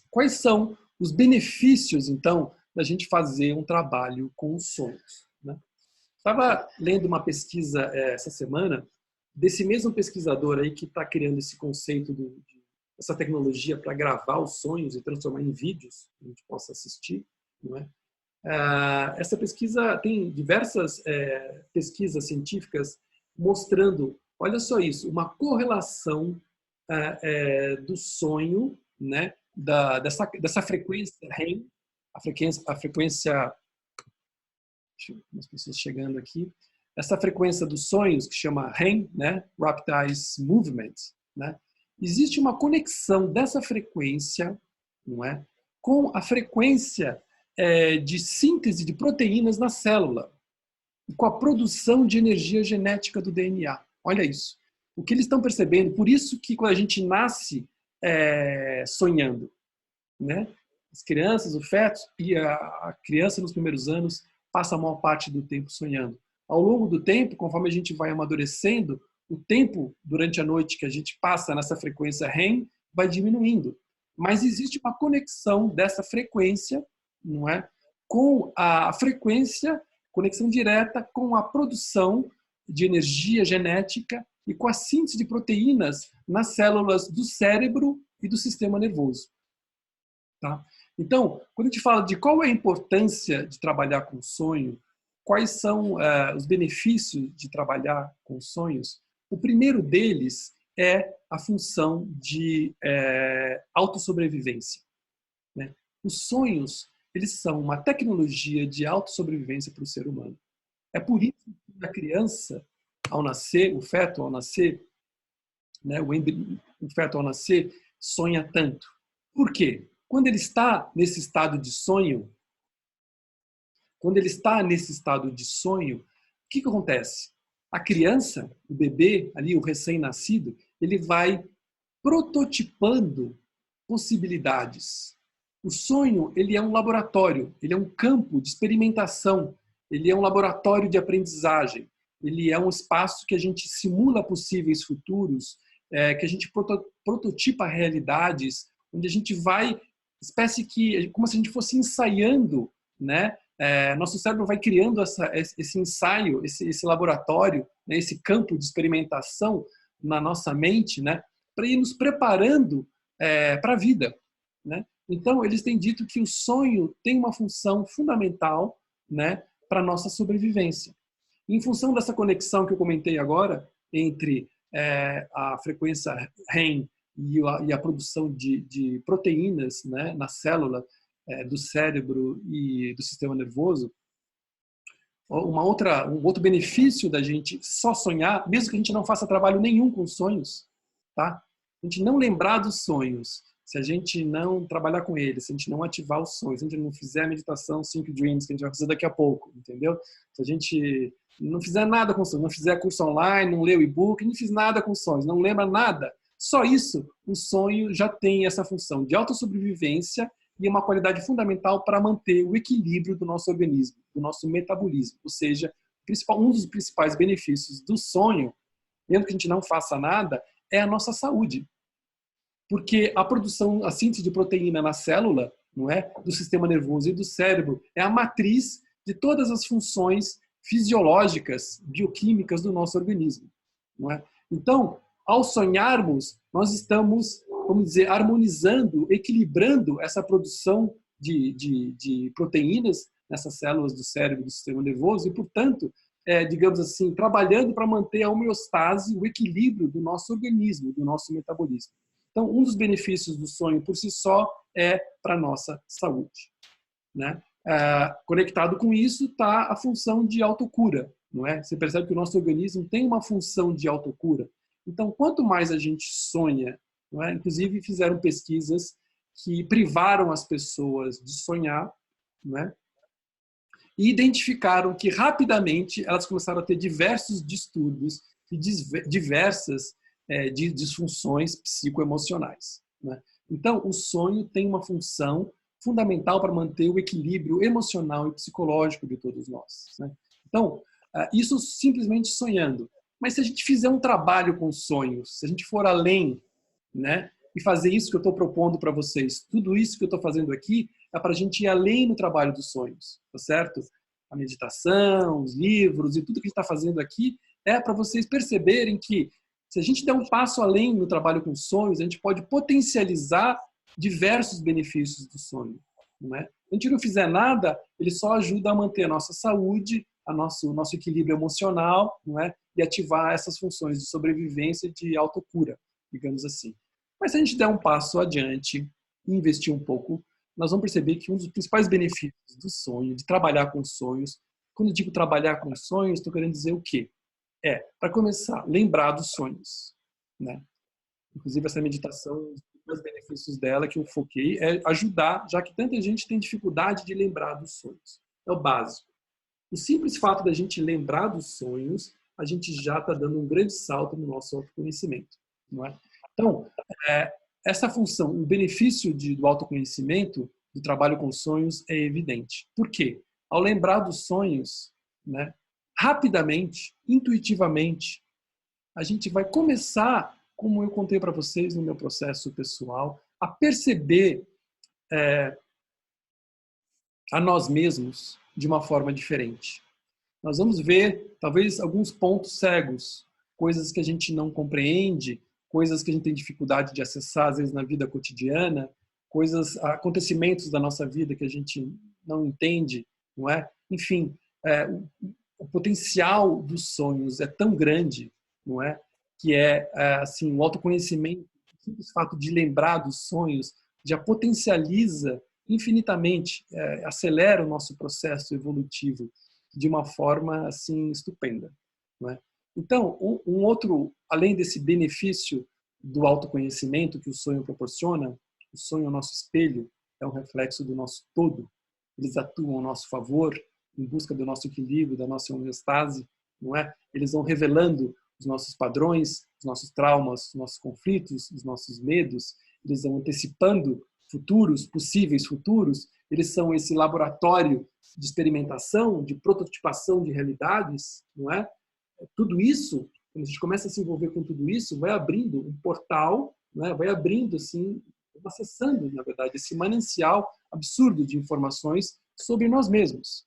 quais são os benefícios, então, da gente fazer um trabalho com os sonhos? Né? Estava lendo uma pesquisa essa semana desse mesmo pesquisador aí que está criando esse conceito dessa tecnologia para gravar os sonhos e transformar em vídeos que a gente possa assistir. Não é? Essa pesquisa tem diversas pesquisas científicas mostrando Olha só isso, uma correlação do sonho, né, dessa frequência REM, a frequência, as pessoas chegando aqui, essa frequência dos sonhos, que chama REM, né, Rapid Eye Movement, né, existe uma conexão dessa frequência, não é, com a frequência de síntese de proteínas na célula e com a produção de energia genética do DNA. Olha isso. O que eles estão percebendo, por isso que quando a gente nasce sonhando, né? As crianças, o feto e a criança nos primeiros anos passa a maior parte do tempo sonhando. Ao longo do tempo, conforme a gente vai amadurecendo, o tempo durante a noite que a gente passa nessa frequência REM vai diminuindo. Mas existe uma conexão dessa frequência, não é, com a frequência, conexão direta com a produção de energia genética e com a síntese de proteínas nas células do cérebro e do sistema nervoso. Tá? Então, quando a gente fala de qual é a importância de trabalhar com sonho, quais são os benefícios de trabalhar com sonhos, o primeiro deles é a função de autossobrevivência. Né? Os sonhos, eles são uma tecnologia de autossobrevivência para o ser humano. É por isso que a criança, ao nascer, o feto ao nascer, né, o feto ao nascer, sonha tanto. Por quê? Quando ele está nesse estado de sonho, o que acontece? A criança, o bebê, ali, o recém-nascido, ele vai prototipando possibilidades. O sonho, ele é um laboratório, ele é um campo de experimentação, ele é um laboratório de aprendizagem, ele é um espaço que a gente simula possíveis futuros, que a gente prototipa realidades, onde a gente vai, como se a gente fosse ensaiando, né? Nosso cérebro vai criando esse ensaio, esse laboratório, né? Esse campo de experimentação na nossa mente, né? Para ir nos preparando para a vida, né? Então, eles têm dito que o sonho tem uma função fundamental, né, para a nossa sobrevivência. Em função dessa conexão que eu comentei agora, entre a frequência REM e a produção de proteínas, né, na célula do cérebro e do sistema nervoso, um outro benefício da gente só sonhar, mesmo que a gente não faça trabalho nenhum com sonhos, tá? A gente não lembrar dos sonhos, se a gente não trabalhar com eles, se a gente não ativar os sonhos, se a gente não fizer a meditação Think Dreams, que a gente vai fazer daqui a pouco, entendeu? Se a gente não fizer nada com sonhos, não fizer curso online, não ler o e-book, não fiz nada com sonhos, não lembra nada, só isso, o sonho já tem essa função de autossobrevivência e uma qualidade fundamental para manter o equilíbrio do nosso organismo, do nosso metabolismo. Ou seja, um dos principais benefícios do sonho, mesmo que a gente não faça nada, é a nossa saúde. Porque a produção, a síntese de proteína na célula, não é, do sistema nervoso e do cérebro, é a matriz de todas as funções fisiológicas, bioquímicas do nosso organismo. Não é? Então, ao sonharmos, nós estamos, vamos dizer, harmonizando, equilibrando essa produção de proteínas nessas células do cérebro e do sistema nervoso e, portanto, digamos assim, trabalhando para manter a homeostase, o equilíbrio do nosso organismo, do nosso metabolismo. Então, um dos benefícios do sonho por si só é para a nossa saúde. Né? Conectado com isso está a função de autocura. Não é? Você percebe que o nosso organismo tem uma função de autocura. Então, quanto mais a gente sonha, não é? Inclusive fizeram pesquisas que privaram as pessoas de sonhar, não é? E identificaram que rapidamente elas começaram a ter diversos distúrbios e diversas disfunções psicoemocionais. Né? Então, o sonho tem uma função fundamental para manter o equilíbrio emocional e psicológico de todos nós. Né? Então, isso simplesmente sonhando. Mas se a gente fizer um trabalho com sonhos, se a gente for além, né, e fazer isso que eu estou propondo para vocês, tudo isso que eu estou fazendo aqui é para a gente ir além no trabalho dos sonhos, tá certo? A meditação, os livros e tudo que a gente está fazendo aqui é para vocês perceberem que se a gente der um passo além no trabalho com sonhos, a gente pode potencializar diversos benefícios do sonho. Não é? Se a gente não fizer nada, ele só ajuda a manter a nossa saúde, o nosso equilíbrio emocional, não é? E ativar essas funções de sobrevivência e de autocura, digamos assim. Mas se a gente der um passo adiante e investir um pouco, nós vamos perceber que um dos principais benefícios do sonho, de trabalhar com sonhos, quando eu digo trabalhar com sonhos, estou querendo dizer o quê? Para começar, lembrar dos sonhos, né? Inclusive, essa meditação, os benefícios dela que eu foquei é ajudar, já que tanta gente tem dificuldade de lembrar dos sonhos. É o básico. O simples fato da gente lembrar dos sonhos, a gente já está dando um grande salto no nosso autoconhecimento, não é? Então, essa função, o benefício do autoconhecimento, do trabalho com sonhos, é evidente. Por quê? Ao lembrar dos sonhos, né, rapidamente, intuitivamente, a gente vai começar, como eu contei para vocês no meu processo pessoal, a perceber a nós mesmos de uma forma diferente. Nós vamos ver, talvez, alguns pontos cegos, coisas que a gente não compreende, coisas que a gente tem dificuldade de acessar, às vezes, na vida cotidiana, acontecimentos da nossa vida que a gente não entende, não é? Enfim, o potencial dos sonhos é tão grande, não é? Que assim, o autoconhecimento, o simples fato de lembrar dos sonhos, já potencializa infinitamente, acelera o nosso processo evolutivo de uma forma assim estupenda, não é? Então, um outro, além desse benefício do autoconhecimento que o sonho proporciona, o sonho é o nosso espelho, é um reflexo do nosso todo, eles atuam a nosso favor, em busca do nosso equilíbrio, da nossa homeostase, não é? Eles vão revelando os nossos padrões, os nossos traumas, os nossos conflitos, os nossos medos, eles vão antecipando possíveis futuros, eles são esse laboratório de experimentação, de prototipação de realidades, não é? Tudo isso, quando a gente começa a se envolver com tudo isso, vai abrindo um portal, não é? Vai abrindo, assim, acessando, na verdade, esse manancial absurdo de informações sobre nós mesmos,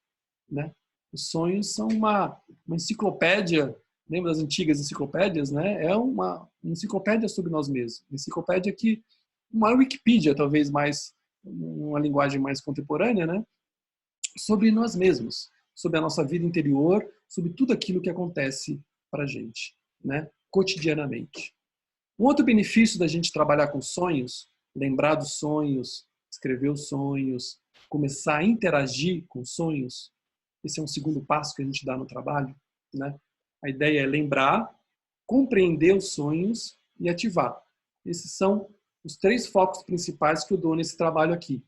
né? Os sonhos são uma enciclopédia, lembra das antigas enciclopédias, né? É uma enciclopédia sobre nós mesmos, uma enciclopédia que, uma Wikipedia, talvez mais, uma linguagem mais contemporânea, né? Sobre nós mesmos, sobre a nossa vida interior, sobre tudo aquilo que acontece para a gente, né? Cotidianamente. Um outro benefício da gente trabalhar com sonhos, lembrar dos sonhos, escrever os sonhos, começar a interagir com sonhos, esse é um segundo passo que a gente dá no trabalho, né? A ideia é lembrar, compreender os sonhos e ativar. Esses são os 3 focos principais que eu dou nesse trabalho aqui.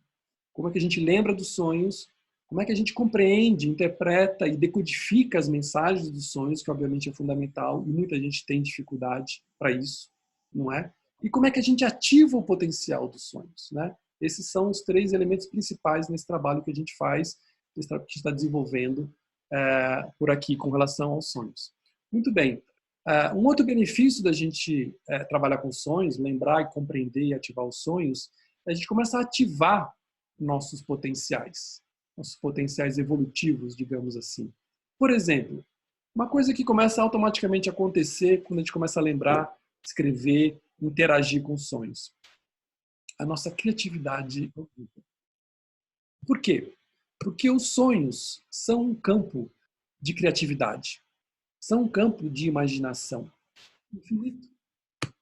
Como é que a gente lembra dos sonhos, como é que a gente compreende, interpreta e decodifica as mensagens dos sonhos, que obviamente é fundamental, e muita gente tem dificuldade para isso, não é? E como é que a gente ativa o potencial dos sonhos, né? Esses são os 3 elementos principais nesse trabalho que a gente faz, que está desenvolvendo por aqui com relação aos sonhos. Muito bem. Um outro benefício da gente trabalhar com sonhos, lembrar e compreender e ativar os sonhos, é a gente começar a ativar nossos potenciais evolutivos, digamos assim. Por exemplo, uma coisa que começa a automaticamente a acontecer quando a gente começa a lembrar, escrever, interagir com sonhos. A nossa criatividade aumenta. Por quê? Porque os sonhos são um campo de criatividade, são um campo de imaginação infinito.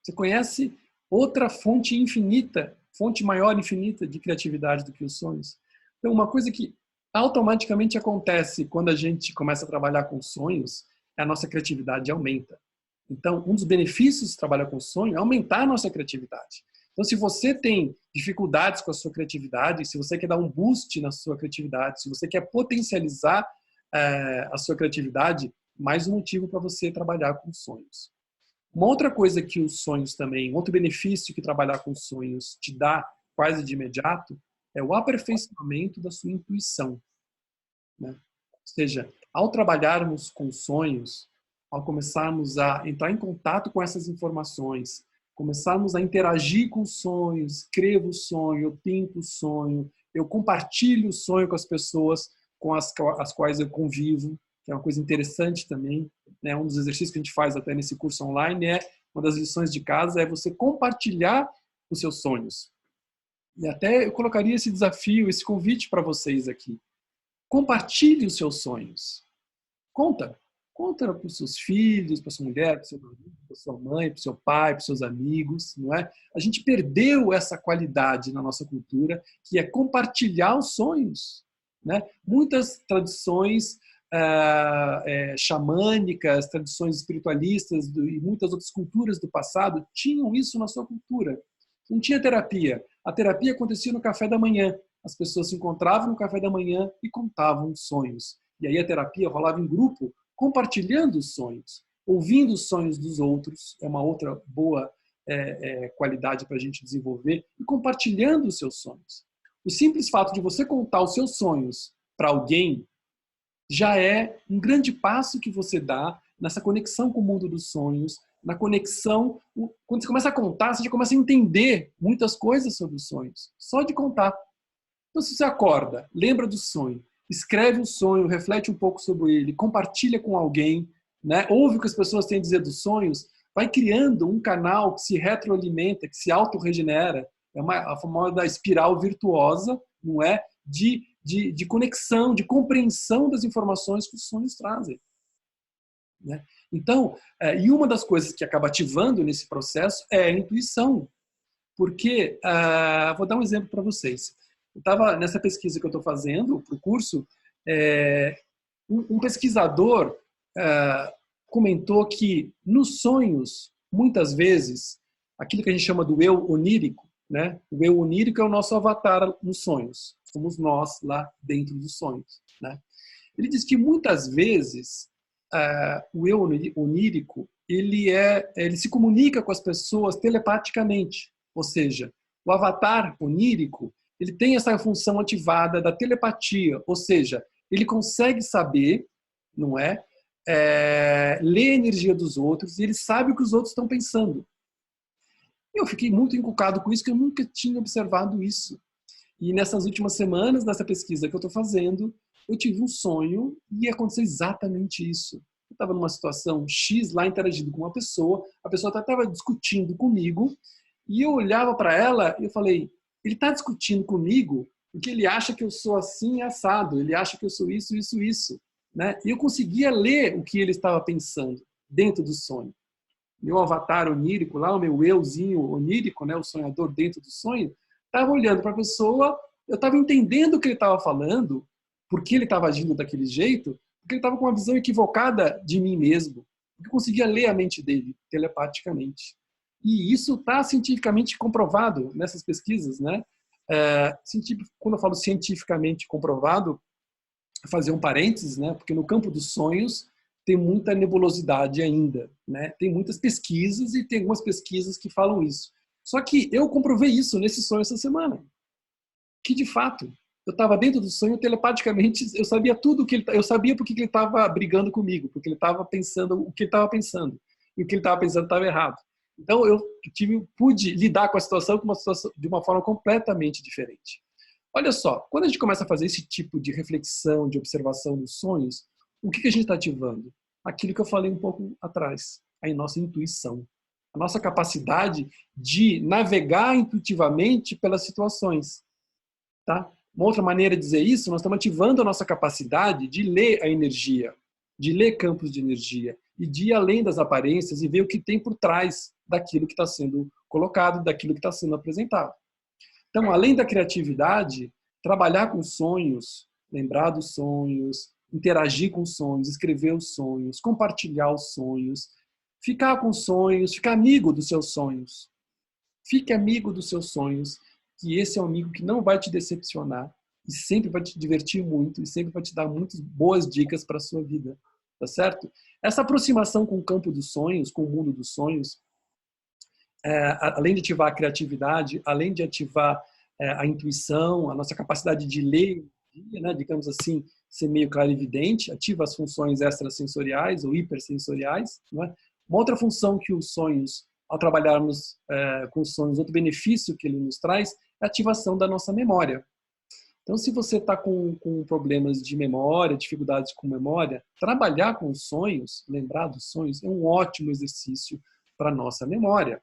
Você conhece outra fonte infinita, fonte maior infinita de criatividade do que os sonhos? Então, uma coisa que automaticamente acontece quando a gente começa a trabalhar com sonhos é a nossa criatividade aumenta. Então, um dos benefícios de trabalhar com sonho é aumentar a nossa criatividade. Então, se você tem dificuldades com a sua criatividade, se você quer dar um boost na sua criatividade, se você quer potencializar a sua criatividade, mais um motivo para você trabalhar com sonhos. Uma outra coisa que os sonhos também, um outro benefício que trabalhar com sonhos te dá quase de imediato, é o aperfeiçoamento da sua intuição, né? Ou seja, ao trabalharmos com sonhos, ao começarmos a entrar em contato com essas informações, começarmos a interagir com sonhos, escrevo o sonho, eu pinto o sonho, eu compartilho o sonho com as pessoas com as quais eu convivo, que é uma coisa interessante também, né? Um dos exercícios que a gente faz até nesse curso online uma das lições de casa é você compartilhar os seus sonhos. E até eu colocaria esse desafio, esse convite para vocês aqui. Compartilhe os seus sonhos. Conta. Conta para os seus filhos, para sua mulher, para seu marido, para sua mãe, para seu pai, para seus amigos, não é? A gente perdeu essa qualidade na nossa cultura, que é compartilhar os sonhos, né? Muitas tradições xamânicas, tradições espiritualistas e muitas outras culturas do passado tinham isso na sua cultura. Não tinha terapia. A terapia acontecia no café da manhã. As pessoas se encontravam no café da manhã e contavam sonhos. E aí a terapia rolava em grupo, compartilhando os sonhos, ouvindo os sonhos dos outros, é uma outra boa qualidade para a gente desenvolver, e compartilhando os seus sonhos. O simples fato de você contar os seus sonhos para alguém já é um grande passo que você dá nessa conexão com o mundo dos sonhos, na conexão, quando você começa a contar, você já começa a entender muitas coisas sobre os sonhos, só de contar. Então, se você acorda, lembra do sonho, escreve o sonho, reflete um pouco sobre ele, compartilha com alguém, né? Ouve o que as pessoas têm a dizer dos sonhos, vai criando um canal que se retroalimenta, que se autorregenera. É a famosa espiral virtuosa, não é? De conexão, de compreensão das informações que os sonhos trazem, né? Então, e uma das coisas que acaba ativando nesse processo é a intuição. Porque, vou dar um exemplo para vocês. Eu estava nessa pesquisa que eu estou fazendo para o curso, um pesquisador comentou que nos sonhos, muitas vezes, aquilo que a gente chama do eu onírico, né? O eu onírico é o nosso avatar nos sonhos. Somos nós lá dentro dos sonhos, né? Ele diz que muitas vezes o eu onírico ele se comunica com as pessoas telepaticamente, ou seja, o avatar onírico ele tem essa função ativada da telepatia, ou seja, ele consegue saber, não é, ler a energia dos outros e ele sabe o que os outros estão pensando. Eu fiquei muito encucado com isso, que eu nunca tinha observado isso. E nessas últimas semanas, nessa pesquisa que eu estou fazendo, eu tive um sonho e aconteceu exatamente isso. Eu estava numa situação X lá, interagindo com uma pessoa, a pessoa estava discutindo comigo, e eu olhava para ela e eu falei, ele está discutindo comigo porque ele acha que eu sou assim assado, ele acha que eu sou isso, isso, isso, né? E eu conseguia ler o que ele estava pensando dentro do sonho. Meu avatar onírico lá, o meu euzinho onírico, né, o sonhador dentro do sonho, estava olhando para a pessoa, eu estava entendendo o que ele estava falando, por que ele estava agindo daquele jeito, porque ele estava com uma visão equivocada de mim mesmo. Eu conseguia ler a mente dele telepaticamente. E isso está cientificamente comprovado nessas pesquisas, né? Quando eu falo cientificamente comprovado, fazer um parênteses, né? Porque no campo dos sonhos tem muita nebulosidade ainda, né? Tem muitas pesquisas e tem algumas pesquisas que falam isso. Só que eu comprovei isso nesse sonho essa semana, que de fato eu estava dentro do sonho telepaticamente, eu sabia tudo que eu sabia porque ele estava brigando comigo, porque ele estava pensando o que ele estava pensando e o que ele estava pensando estava errado. Então eu pude lidar com a situação, de uma forma completamente diferente. Olha só, quando a gente começa a fazer esse tipo de reflexão, de observação dos sonhos, o que a gente está ativando? Aquilo que eu falei um pouco atrás, a nossa intuição, a nossa capacidade de navegar intuitivamente pelas situações, tá? Uma outra maneira de dizer isso, nós estamos ativando a nossa capacidade de ler a energia, de ler campos de energia e de ir além das aparências e ver o que tem por trás daquilo que está sendo colocado, daquilo que está sendo apresentado. Então, além da criatividade, trabalhar com sonhos, lembrar dos sonhos, interagir com os sonhos, escrever os sonhos, compartilhar os sonhos, ficar com sonhos, ficar amigo dos seus sonhos. Fique amigo dos seus sonhos, que esse é um amigo que não vai te decepcionar e sempre vai te divertir muito e sempre vai te dar muitas boas dicas para a sua vida, tá certo? Essa aproximação com o campo dos sonhos, com o mundo dos sonhos, além de ativar a criatividade, além de ativar a intuição, a nossa capacidade de ler, né, digamos assim, ser meio clarividente, ativa as funções extrasensoriais ou hipersensoriais. Né? Uma outra função que os sonhos, ao trabalharmos com os sonhos, outro benefício que ele nos traz é a ativação da nossa memória. Então, se você está com problemas de memória, dificuldades com memória, trabalhar com os sonhos, lembrar dos sonhos, é um ótimo exercício para a nossa memória.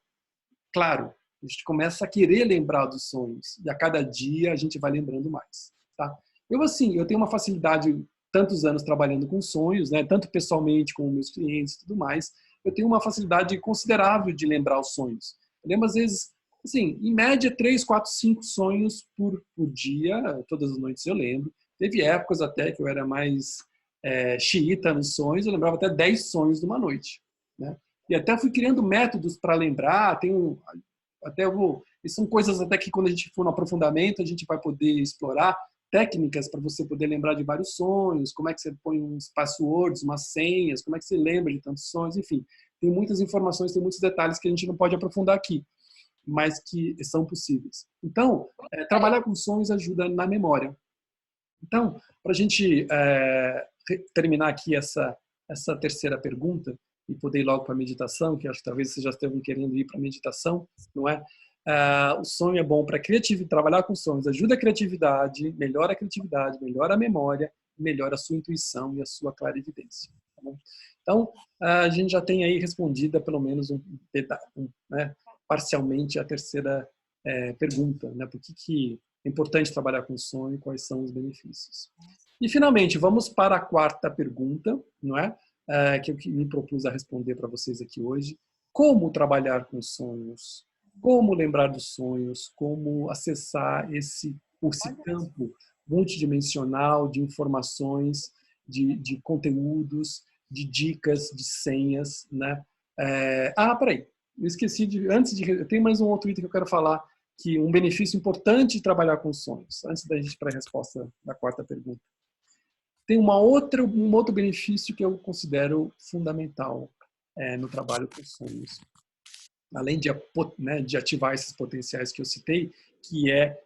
Claro, a gente começa a querer lembrar dos sonhos e a cada dia a gente vai lembrando mais. Tá? Eu tenho uma facilidade tantos anos trabalhando com sonhos, né, tanto pessoalmente como meus clientes e tudo mais, eu tenho uma facilidade considerável de lembrar os sonhos. Eu lembro, às vezes, assim, em média, 3, 4, 5 sonhos por dia, todas as noites eu lembro. Teve épocas até que eu era mais xiita nos sonhos, eu lembrava até 10 sonhos numa noite, né? E até fui criando métodos para lembrar, são coisas até que quando a gente for no aprofundamento, a gente vai poder explorar técnicas para você poder lembrar de vários sonhos, como é que você põe uns passwords, umas senhas, como é que você lembra de tantos sonhos, enfim. Tem muitas informações, tem muitos detalhes que a gente não pode aprofundar aqui, mas que são possíveis. Então, trabalhar com sonhos ajuda na memória. Então, para a gente terminar aqui essa terceira pergunta e poder ir logo para a meditação, que acho que talvez vocês já estejam querendo ir para a meditação, não é? O sonho é bom para criatividade, trabalhar com sonhos ajuda a criatividade, melhora a memória, melhora a sua intuição e a sua clarividência. Tá bom? Então, a gente já tem aí respondida pelo menos né, parcialmente a terceira pergunta, né? Por que é importante trabalhar com sonho e quais são os benefícios. E, finalmente, vamos para a quarta pergunta, não é? Que eu me propus a responder para vocês aqui hoje. Como trabalhar com sonhos? Como lembrar dos sonhos? Como acessar esse campo multidimensional de informações, de conteúdos, de dicas, de senhas, né? Peraí. Eu esqueci tem mais um outro item que eu quero falar, que um benefício importante de trabalhar com sonhos, antes da gente ir para a resposta da quarta pergunta. Tem um outro benefício que eu considero fundamental no trabalho com sonhos. Além de ativar esses potenciais que eu citei, que é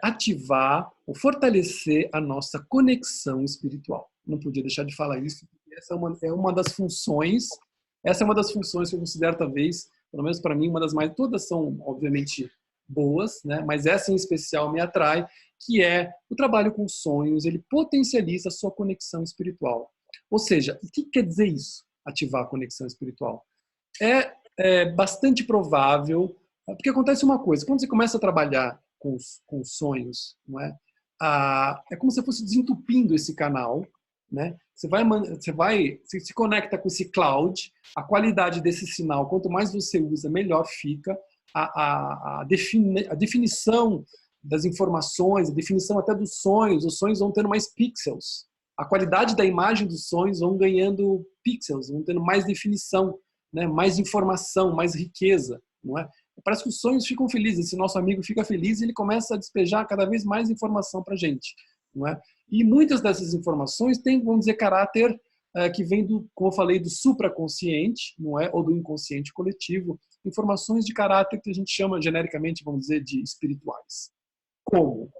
ativar ou fortalecer a nossa conexão espiritual. Não podia deixar de falar isso, porque essa é uma das funções que eu considero, talvez, pelo menos para mim, uma das mais... Todas são, obviamente, boas, né? Mas essa em especial me atrai, que é o trabalho com sonhos, ele potencializa a sua conexão espiritual. Ou seja, o que quer dizer isso, ativar a conexão espiritual? É bastante provável, porque acontece uma coisa, quando você começa a trabalhar com sonhos, não é? É como se fosse desentupindo esse canal, né? Você se conecta com esse cloud, a qualidade desse sinal, quanto mais você usa, melhor fica. A definição das informações, a definição até dos sonhos, os sonhos vão tendo mais pixels. A qualidade da imagem dos sonhos vão ganhando pixels, vão tendo mais definição, né? Mais informação, mais riqueza, não é? Parece que os sonhos ficam felizes, esse nosso amigo fica feliz e ele começa a despejar cada vez mais informação para a gente, não é? E muitas dessas informações têm, vamos dizer, caráter que vem como eu falei, do supraconsciente, não é? Ou do inconsciente coletivo, informações de caráter que a gente chama genericamente, vamos dizer, de espirituais. Como?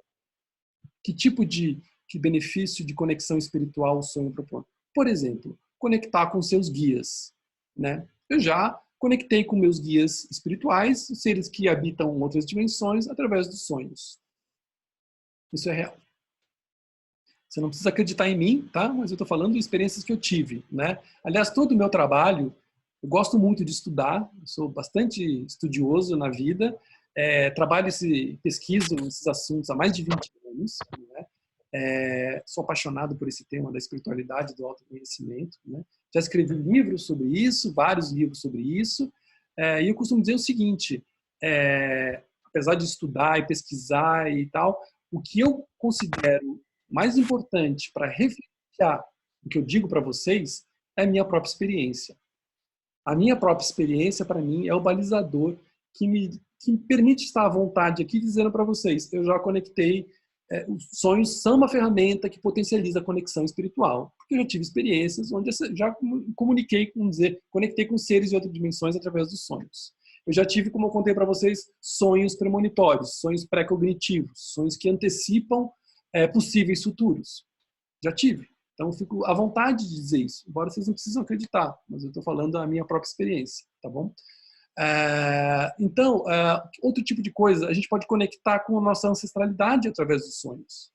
Que tipo de benefício de conexão espiritual o sonho propõe? Por exemplo, conectar com seus guias, né? Eu já conectei com meus guias espirituais, seres que habitam outras dimensões, através dos sonhos. Isso é real. Você não precisa acreditar em mim, tá? Mas eu estou falando de experiências que eu tive, né? Aliás, todo o meu trabalho, eu gosto muito de estudar, sou bastante estudioso na vida, pesquiso esses assuntos há mais de 20 anos, né? Sou apaixonado por esse tema da espiritualidade, do autoconhecimento, né? Já escrevi livros sobre isso, vários livros sobre isso, e eu costumo dizer o seguinte, apesar de estudar e pesquisar e tal, o que eu considero mais importante para referenciar o que eu digo para vocês é a minha própria experiência. A minha própria experiência, para mim, é o balizador que me permite estar à vontade aqui dizendo para vocês, eu já conectei, os sonhos são uma ferramenta que potencializa a conexão espiritual, porque eu já tive experiências onde eu já conectei com seres de outras dimensões através dos sonhos. Eu já tive, como eu contei para vocês, sonhos premonitórios, sonhos pré-cognitivos, sonhos que antecipam possíveis futuros. Já tive. Então, eu fico à vontade de dizer isso, embora vocês não precisam acreditar, mas eu estou falando da minha própria experiência, tá bom? Então, outro tipo de coisa, a gente pode conectar com a nossa ancestralidade através dos sonhos.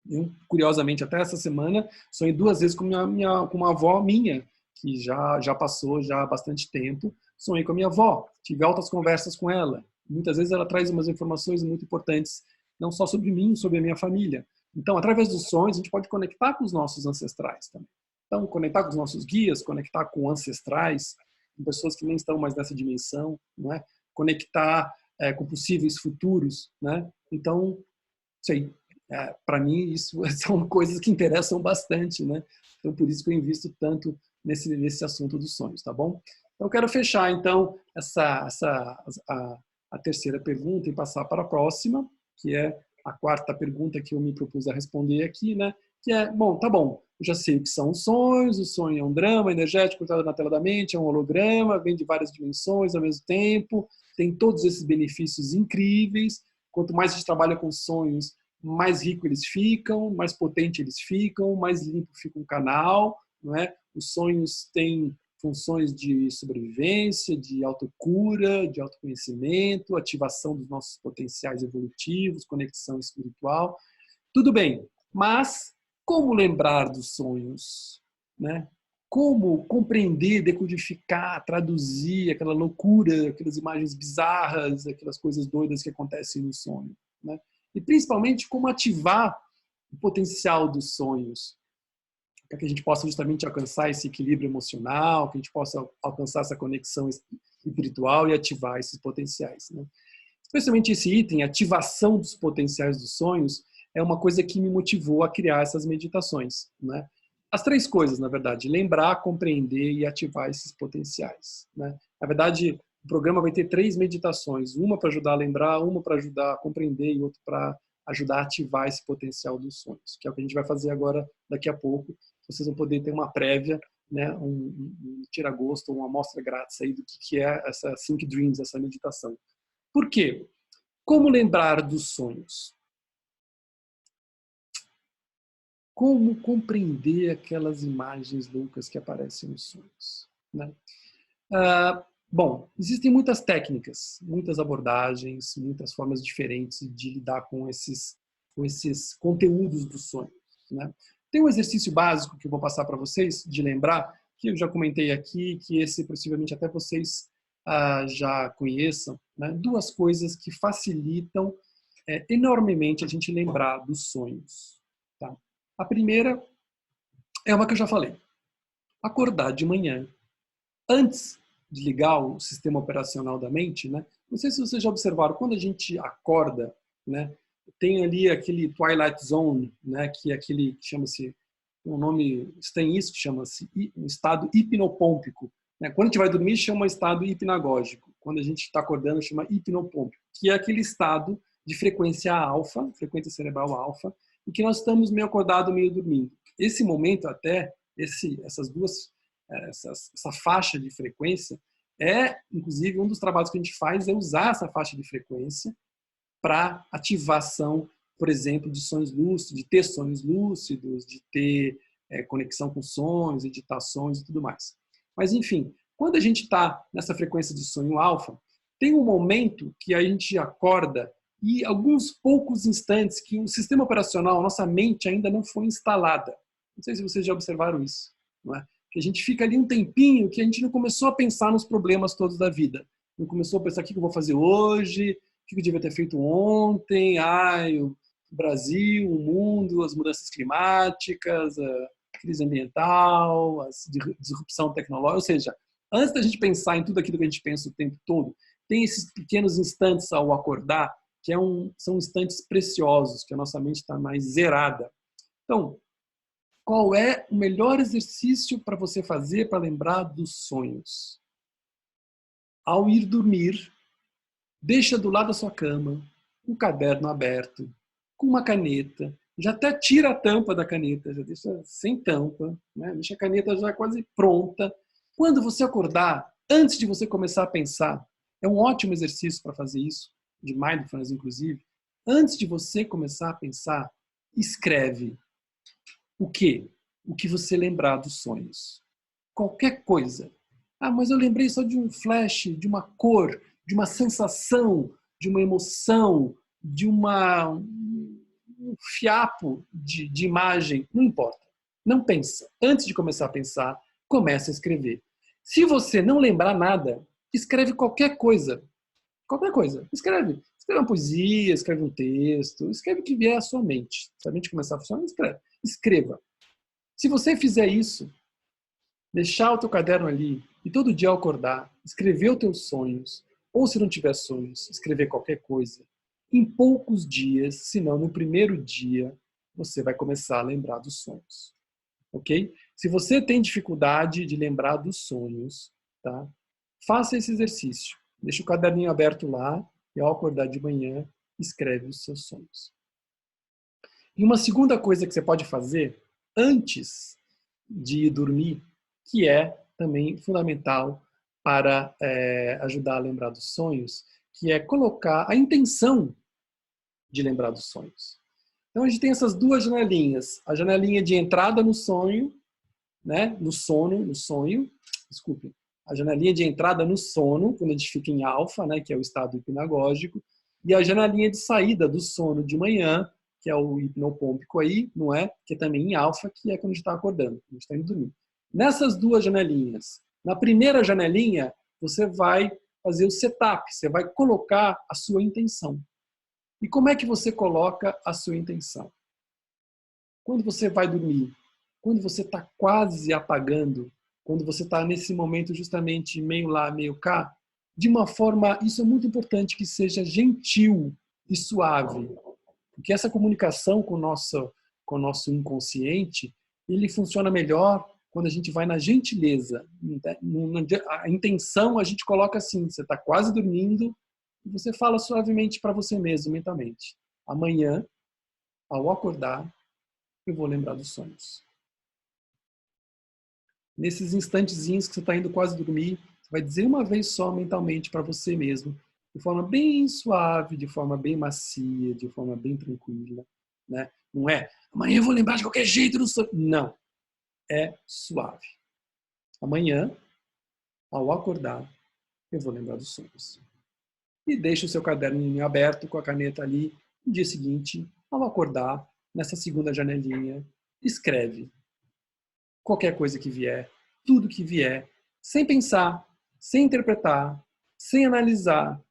Eu, curiosamente, até essa semana, sonhei 2 vezes com uma avó minha, que já passou já há bastante tempo. Sonhei com a minha avó, tive altas conversas com ela. Muitas vezes ela traz umas informações muito importantes, não só sobre mim, sobre a minha família. Então, através dos sonhos, a gente pode conectar com os nossos ancestrais também. Então, conectar com os nossos guias, conectar com ancestrais, com pessoas que nem estão mais nessa dimensão, não é? Conectar com possíveis futuros, né? Então, sei, para mim isso são coisas que interessam bastante, né? Então, por isso que eu invisto tanto nesse assunto dos sonhos, tá bom? Então, eu quero fechar, então, a terceira pergunta e passar para a próxima, que é a quarta pergunta que eu me propus a responder aqui, né? Que é, bom, tá bom, eu já sei o que são os sonhos, o sonho é um drama energético cortado na tela da mente, é um holograma, vem de várias dimensões ao mesmo tempo, tem todos esses benefícios incríveis. Quanto mais a gente trabalha com sonhos, mais rico eles ficam, mais potente eles ficam, mais limpo fica um canal, não é? Os sonhos têm funções de sobrevivência, de autocura, de autoconhecimento, ativação dos nossos potenciais evolutivos, conexão espiritual. Tudo bem, mas como lembrar dos sonhos, né? Como compreender, decodificar, traduzir aquela loucura, aquelas imagens bizarras, aquelas coisas doidas que acontecem no sonho, né? E principalmente como ativar o potencial dos sonhos, para que a gente possa justamente alcançar esse equilíbrio emocional, que a gente possa alcançar essa conexão espiritual e ativar esses potenciais, né? Especialmente esse item, ativação dos potenciais dos sonhos, é uma coisa que me motivou a criar essas meditações, né? As três coisas, na verdade: lembrar, compreender e ativar esses potenciais, né? Na verdade, o programa vai ter 3 meditações, uma para ajudar a lembrar, uma para ajudar a compreender e outra para ajudar a ativar esse potencial dos sonhos, que é o que a gente vai fazer agora, daqui a pouco. Vocês vão poder ter uma prévia, né, um tira-gosto, uma amostra grátis aí do que é essa Think Dreams, essa meditação. Por quê? Como lembrar dos sonhos? Como compreender aquelas imagens loucas que aparecem nos sonhos, né? Bom, existem muitas técnicas, muitas abordagens, muitas formas diferentes de lidar com esses conteúdos dos sonhos, né? Tem um exercício básico que eu vou passar para vocês, de lembrar, que eu já comentei aqui, que esse possivelmente até vocês já conheçam, né? 2 coisas que facilitam enormemente a gente lembrar dos sonhos, tá? A primeira é uma que eu já falei: acordar de manhã, antes de ligar o sistema operacional da mente, né? Não sei se vocês já observaram, quando a gente acorda, né, tem ali aquele twilight zone, né, que é aquele que chama-se, um nome, tem isso que chama-se um estado hipnopômpico, né? Quando a gente vai dormir, chama estado hipnagógico. Quando a gente está acordando, chama hipnopômpico, que é aquele estado de frequência alfa, frequência cerebral alfa, em que nós estamos meio acordado, meio dormindo. Esse momento até, essa faixa de frequência inclusive, um dos trabalhos que a gente faz é usar essa faixa de frequência para ativação, por exemplo, de sonhos lúcidos, de ter sonhos lúcidos, de ter conexão com sonhos, editações e tudo mais. Mas, enfim, quando a gente está nessa frequência de sonho alfa, tem um momento que a gente acorda e alguns poucos instantes que o sistema operacional, a nossa mente ainda não foi instalada. Não sei se vocês já observaram isso, não é? Que a gente fica ali um tempinho que a gente não começou a pensar nos problemas todos da vida. Não começou a pensar o que eu vou fazer hoje, o que eu devia ter feito ontem, o Brasil, o mundo, as mudanças climáticas, a crise ambiental, a disrupção tecnológica. Ou seja, antes da gente pensar em tudo aquilo que a gente pensa o tempo todo, tem esses pequenos instantes ao acordar, que são instantes preciosos, que a nossa mente está mais zerada. Então, qual é o melhor exercício para você fazer para lembrar dos sonhos? Ao ir dormir, deixa do lado da sua cama um caderno aberto, com uma caneta. Já até tira a tampa da caneta, já deixa sem tampa, né? Deixa a caneta já quase pronta. Quando você acordar, antes de você começar a pensar, é um ótimo exercício para fazer isso, de mindfulness inclusive. Antes de você começar a pensar, escreve. O quê? O que você lembrar dos sonhos. Qualquer coisa. Mas eu lembrei só de um flash, de uma cor, de uma sensação, de uma emoção, de um fiapo de imagem. Não importa. Não pensa. Antes de começar a pensar, comece a escrever. Se você não lembrar nada, escreve qualquer coisa. Qualquer coisa. Escreve. Escreve uma poesia, escreve um texto, escreve o que vier à sua mente. Se a mente começar a funcionar, escreve. Escreva. Se você fizer isso, deixar o teu caderno ali e todo dia ao acordar, escrever os teus sonhos, ou se não tiver sonhos, escrever qualquer coisa, em poucos dias, se não no primeiro dia, você vai começar a lembrar dos sonhos. Ok? Se você tem dificuldade de lembrar dos sonhos, tá? Faça esse exercício. Deixa o caderninho aberto lá e ao acordar de manhã, escreve os seus sonhos. E uma segunda coisa que você pode fazer antes de ir dormir, que é também fundamental para ajudar a lembrar dos sonhos, que é colocar a intenção de lembrar dos sonhos. Então a gente tem essas duas janelinhas. A janelinha de entrada no sonho, né? No sonho, desculpe. A janelinha de entrada no sono, quando a gente fica em alfa, né? Que é o estado hipnagógico. E a janelinha de saída do sono de manhã, que é o hipnopômpico aí, não é? Que é também em alfa, que é quando a gente está acordando, quando a gente está indo dormir. Nessas duas janelinhas, na primeira janelinha, você vai fazer o setup, você vai colocar a sua intenção. E como é que você coloca a sua intenção? Quando você vai dormir, quando você está quase apagando, quando você está nesse momento justamente meio lá, meio cá, de uma forma, isso é muito importante, que seja gentil e suave. Porque essa comunicação com o nosso inconsciente, ele funciona melhor quando a gente vai na gentileza. A intenção a gente coloca assim, você está quase dormindo, e você fala suavemente para você mesmo, mentalmente. Amanhã, ao acordar, eu vou lembrar dos sonhos. Nesses instantezinhos que você está indo quase dormir, você vai dizer uma vez só mentalmente para você mesmo, de forma bem suave, de forma bem macia, de forma bem tranquila. Né? Não é, amanhã eu vou lembrar de qualquer jeito do sonho. Não. É suave. Amanhã, ao acordar, eu vou lembrar dos sonhos. E deixa o seu caderninho aberto com a caneta ali. No dia seguinte, ao acordar, nessa segunda janelinha, escreve qualquer coisa que vier, tudo que vier, sem pensar, sem interpretar, sem analisar,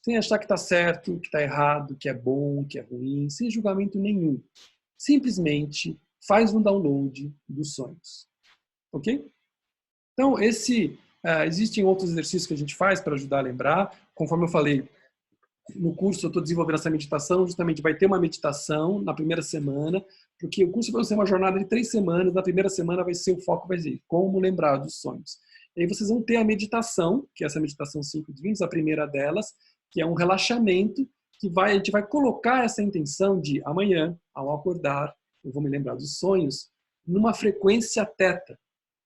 sem achar que está certo, que está errado, que é bom, que é ruim, sem julgamento nenhum. Simplesmente faz um download dos sonhos. Ok? Então, existem outros exercícios que a gente faz para ajudar a lembrar. Conforme eu falei, no curso eu estou desenvolvendo essa meditação, justamente vai ter uma meditação na primeira semana, porque o curso vai ser uma jornada de 3 semanas, na primeira semana vai ser o foco, vai ser como lembrar dos sonhos. E aí vocês vão ter a meditação, que é essa meditação 5 de 20, a primeira delas, que é um relaxamento, que a gente vai colocar essa intenção de amanhã, ao acordar, eu vou me lembrar dos sonhos, numa frequência teta,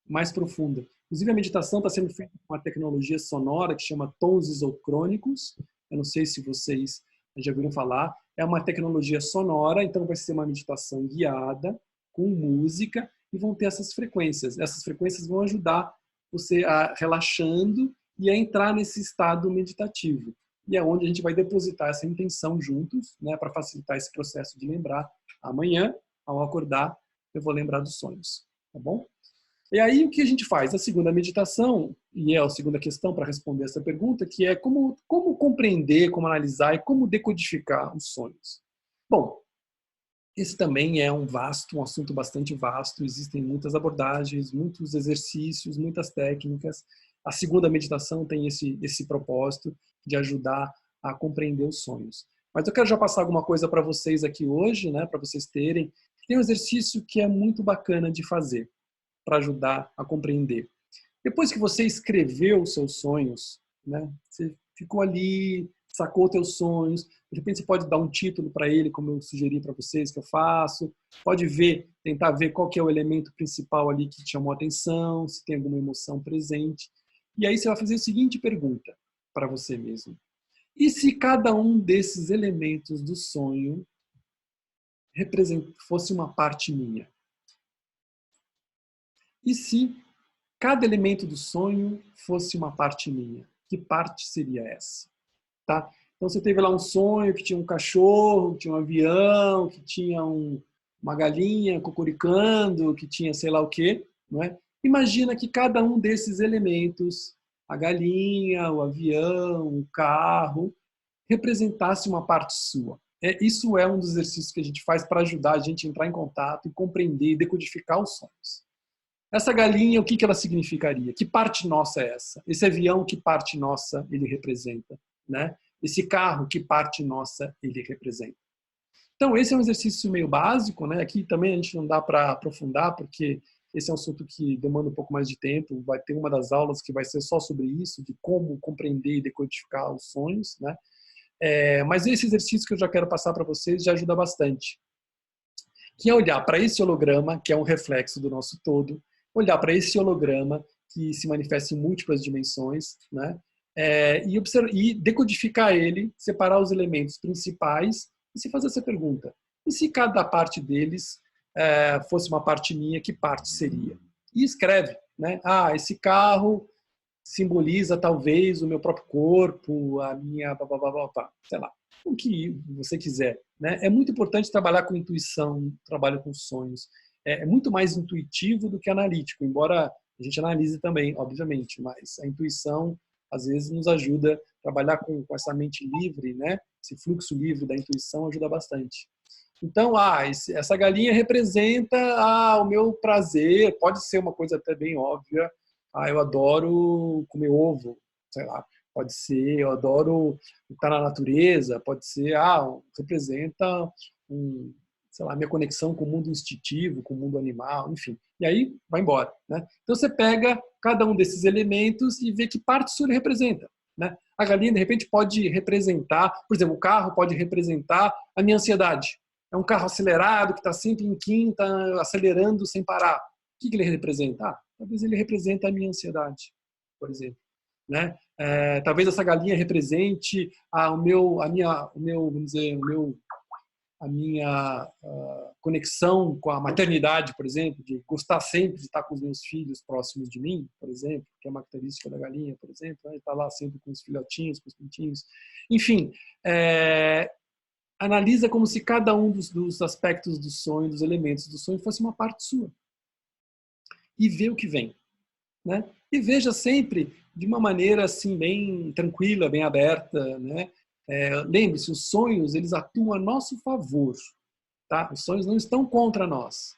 mais profunda. Inclusive a meditação está sendo feita com uma tecnologia sonora que chama tons isocrônicos. Eu não sei se vocês já ouviram falar. É uma tecnologia sonora, então vai ser uma meditação guiada, com música, e vão ter essas frequências. Essas frequências vão ajudar você a relaxando e a entrar nesse estado meditativo. E é onde a gente vai depositar essa intenção juntos, né, para facilitar esse processo de lembrar. Amanhã, ao acordar, eu vou lembrar dos sonhos. Tá bom? E aí o que a gente faz? A segunda meditação, e é a segunda questão para responder essa pergunta, que é como compreender, como analisar e como decodificar os sonhos. Bom, esse também é um assunto bastante vasto, existem muitas abordagens, muitos exercícios, muitas técnicas. A segunda meditação tem esse propósito de ajudar a compreender os sonhos. Mas eu quero já passar alguma coisa para vocês aqui hoje, né, para vocês terem. Tem um exercício que é muito bacana de fazer, para ajudar a compreender. Depois que você escreveu os seus sonhos, né, você ficou ali, sacou os teus sonhos, de repente você pode dar um título para ele, como eu sugeri para vocês que eu faço, pode tentar ver qual que é o elemento principal ali que te chamou a atenção, se tem alguma emoção presente. E aí você vai fazer a seguinte pergunta para você mesmo. E se cada um desses elementos do sonho fosse uma parte minha? E se cada elemento do sonho fosse uma parte minha? Que parte seria essa? Tá? Então você teve lá um sonho que tinha um cachorro, que tinha um avião, que tinha uma galinha cucuricando, que tinha sei lá o quê, não é? Imagina que cada um desses elementos, a galinha, o avião, o carro, representasse uma parte sua. Isso é um dos exercícios que a gente faz para ajudar a gente a entrar em contato e compreender e decodificar os sonhos. Essa galinha, o que ela significaria? Que parte nossa é essa? Esse avião, que parte nossa ele representa? Né? Esse carro, que parte nossa ele representa? Então, esse é um exercício meio básico, né? Aqui também a gente não dá para aprofundar, porque esse é um assunto que demanda um pouco mais de tempo. Vai ter uma das aulas que vai ser só sobre isso, de como compreender e decodificar os sonhos, né? Mas esse exercício que eu já quero passar para vocês já ajuda bastante. Que é olhar para esse holograma, que é um reflexo do nosso todo, olhar para esse holograma que se manifesta em múltiplas dimensões, né? E decodificar ele, separar os elementos principais e se fazer essa pergunta. E se cada parte deles fosse uma parte minha, que parte seria? E escreve, né? Esse carro simboliza talvez o meu próprio corpo, a minha... sei lá, o que você quiser. Né? É muito importante trabalhar com intuição, trabalho com sonhos. É muito mais intuitivo do que analítico, embora a gente analise também, obviamente, mas a intuição às vezes nos ajuda a trabalhar com essa mente livre, né? Esse fluxo livre da intuição ajuda bastante. Então, essa galinha representa o meu prazer, pode ser uma coisa até bem óbvia. Eu adoro comer ovo, sei lá. Pode ser, eu adoro estar na natureza, pode ser, representa sei lá, minha conexão com o mundo instintivo, com o mundo animal, enfim. E aí vai embora, né? Então você pega cada um desses elementos e vê que parte isso ele representa, né? A galinha, de repente, pode representar, por exemplo, o carro pode representar a minha ansiedade. É um carro acelerado, que está sempre em quinta, acelerando sem parar. O que ele representa? Talvez ele representa a minha ansiedade, por exemplo. Né? Talvez essa galinha represente a minha conexão com a maternidade, por exemplo, de gostar sempre de estar com os meus filhos próximos de mim, por exemplo, que é uma característica da galinha, por exemplo, né? Estar lá sempre com os filhotinhos, com os pintinhos. Enfim, analisa como se cada um dos aspectos do sonho, dos elementos do sonho, fosse uma parte sua. E vê o que vem. Né? E veja sempre de uma maneira assim bem tranquila, bem aberta, né? Lembre-se, os sonhos eles atuam a nosso favor, tá? Os sonhos não estão contra nós,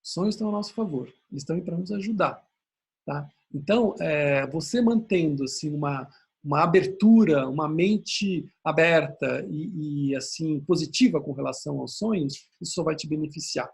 os sonhos estão a nosso favor, eles estão aí para nos ajudar, tá? Então, você mantendo assim uma abertura, uma mente aberta e assim positiva com relação aos sonhos, isso só vai te beneficiar,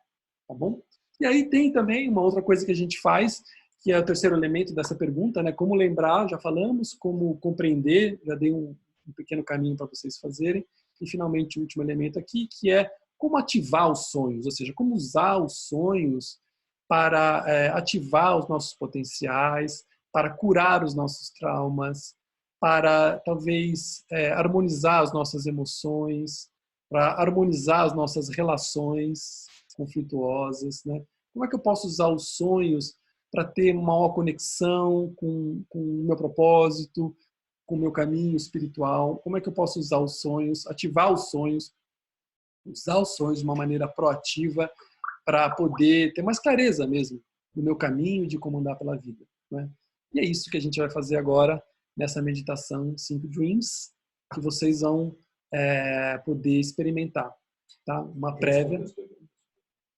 tá bom? E aí tem também uma outra coisa que a gente faz, que é o terceiro elemento dessa pergunta, né? Como lembrar, já falamos, como compreender, já dei um pequeno caminho para vocês fazerem. E, finalmente, o último elemento aqui, que é como ativar os sonhos, ou seja, como usar os sonhos para ativar os nossos potenciais, para curar os nossos traumas, para, talvez, harmonizar as nossas emoções, para harmonizar as nossas relações conflituosas, né? Como é que eu posso usar os sonhos para ter uma maior conexão com o meu propósito, com o meu caminho espiritual? Como é que eu posso usar os sonhos, ativar os sonhos, usar os sonhos de uma maneira proativa para poder ter mais clareza mesmo do meu caminho e de como andar pela vida, né? E é isso que a gente vai fazer agora nessa meditação 5 Dreams, que vocês vão poder experimentar, tá? Uma prévia.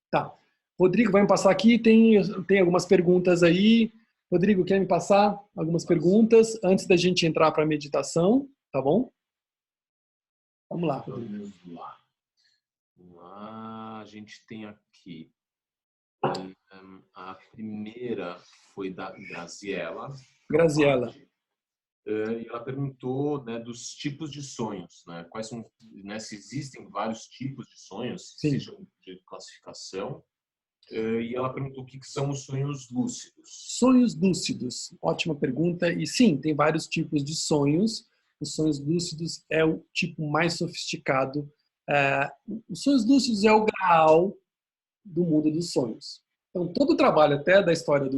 Tá. Rodrigo, vai me passar aqui, tem algumas perguntas aí. Rodrigo, quer me passar algumas perguntas antes da gente entrar para a meditação, tá bom? Vamos lá, Rodrigo. Vamos lá, a gente tem aqui a primeira foi da Graziella. Graziella. E ela perguntou, né, dos tipos de sonhos, né? Quais são, né, se existem vários tipos de sonhos, sejam de classificação. E ela perguntou o que são os sonhos lúcidos. Sonhos lúcidos, ótima pergunta. E sim, tem vários tipos de sonhos. Os sonhos lúcidos é o tipo mais sofisticado. Os sonhos lúcidos é o graal do mundo dos sonhos. Então, todo o trabalho até da história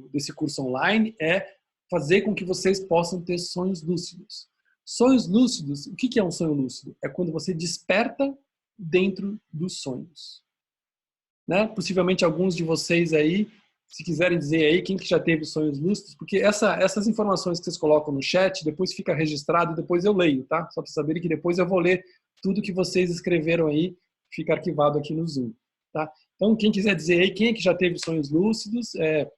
desse curso online é fazer com que vocês possam ter sonhos lúcidos. Sonhos lúcidos, o que é um sonho lúcido? É quando você desperta dentro dos sonhos. Né? Possivelmente alguns de vocês aí se quiserem dizer aí quem que já teve sonhos lúcidos, porque essas informações que vocês colocam no chat, depois fica registrado e depois eu leio, tá? Só para saberem que depois eu vou ler tudo que vocês escreveram aí, fica arquivado aqui no Zoom, tá? Então, quem quiser dizer aí quem é que já teve sonhos lúcidos, é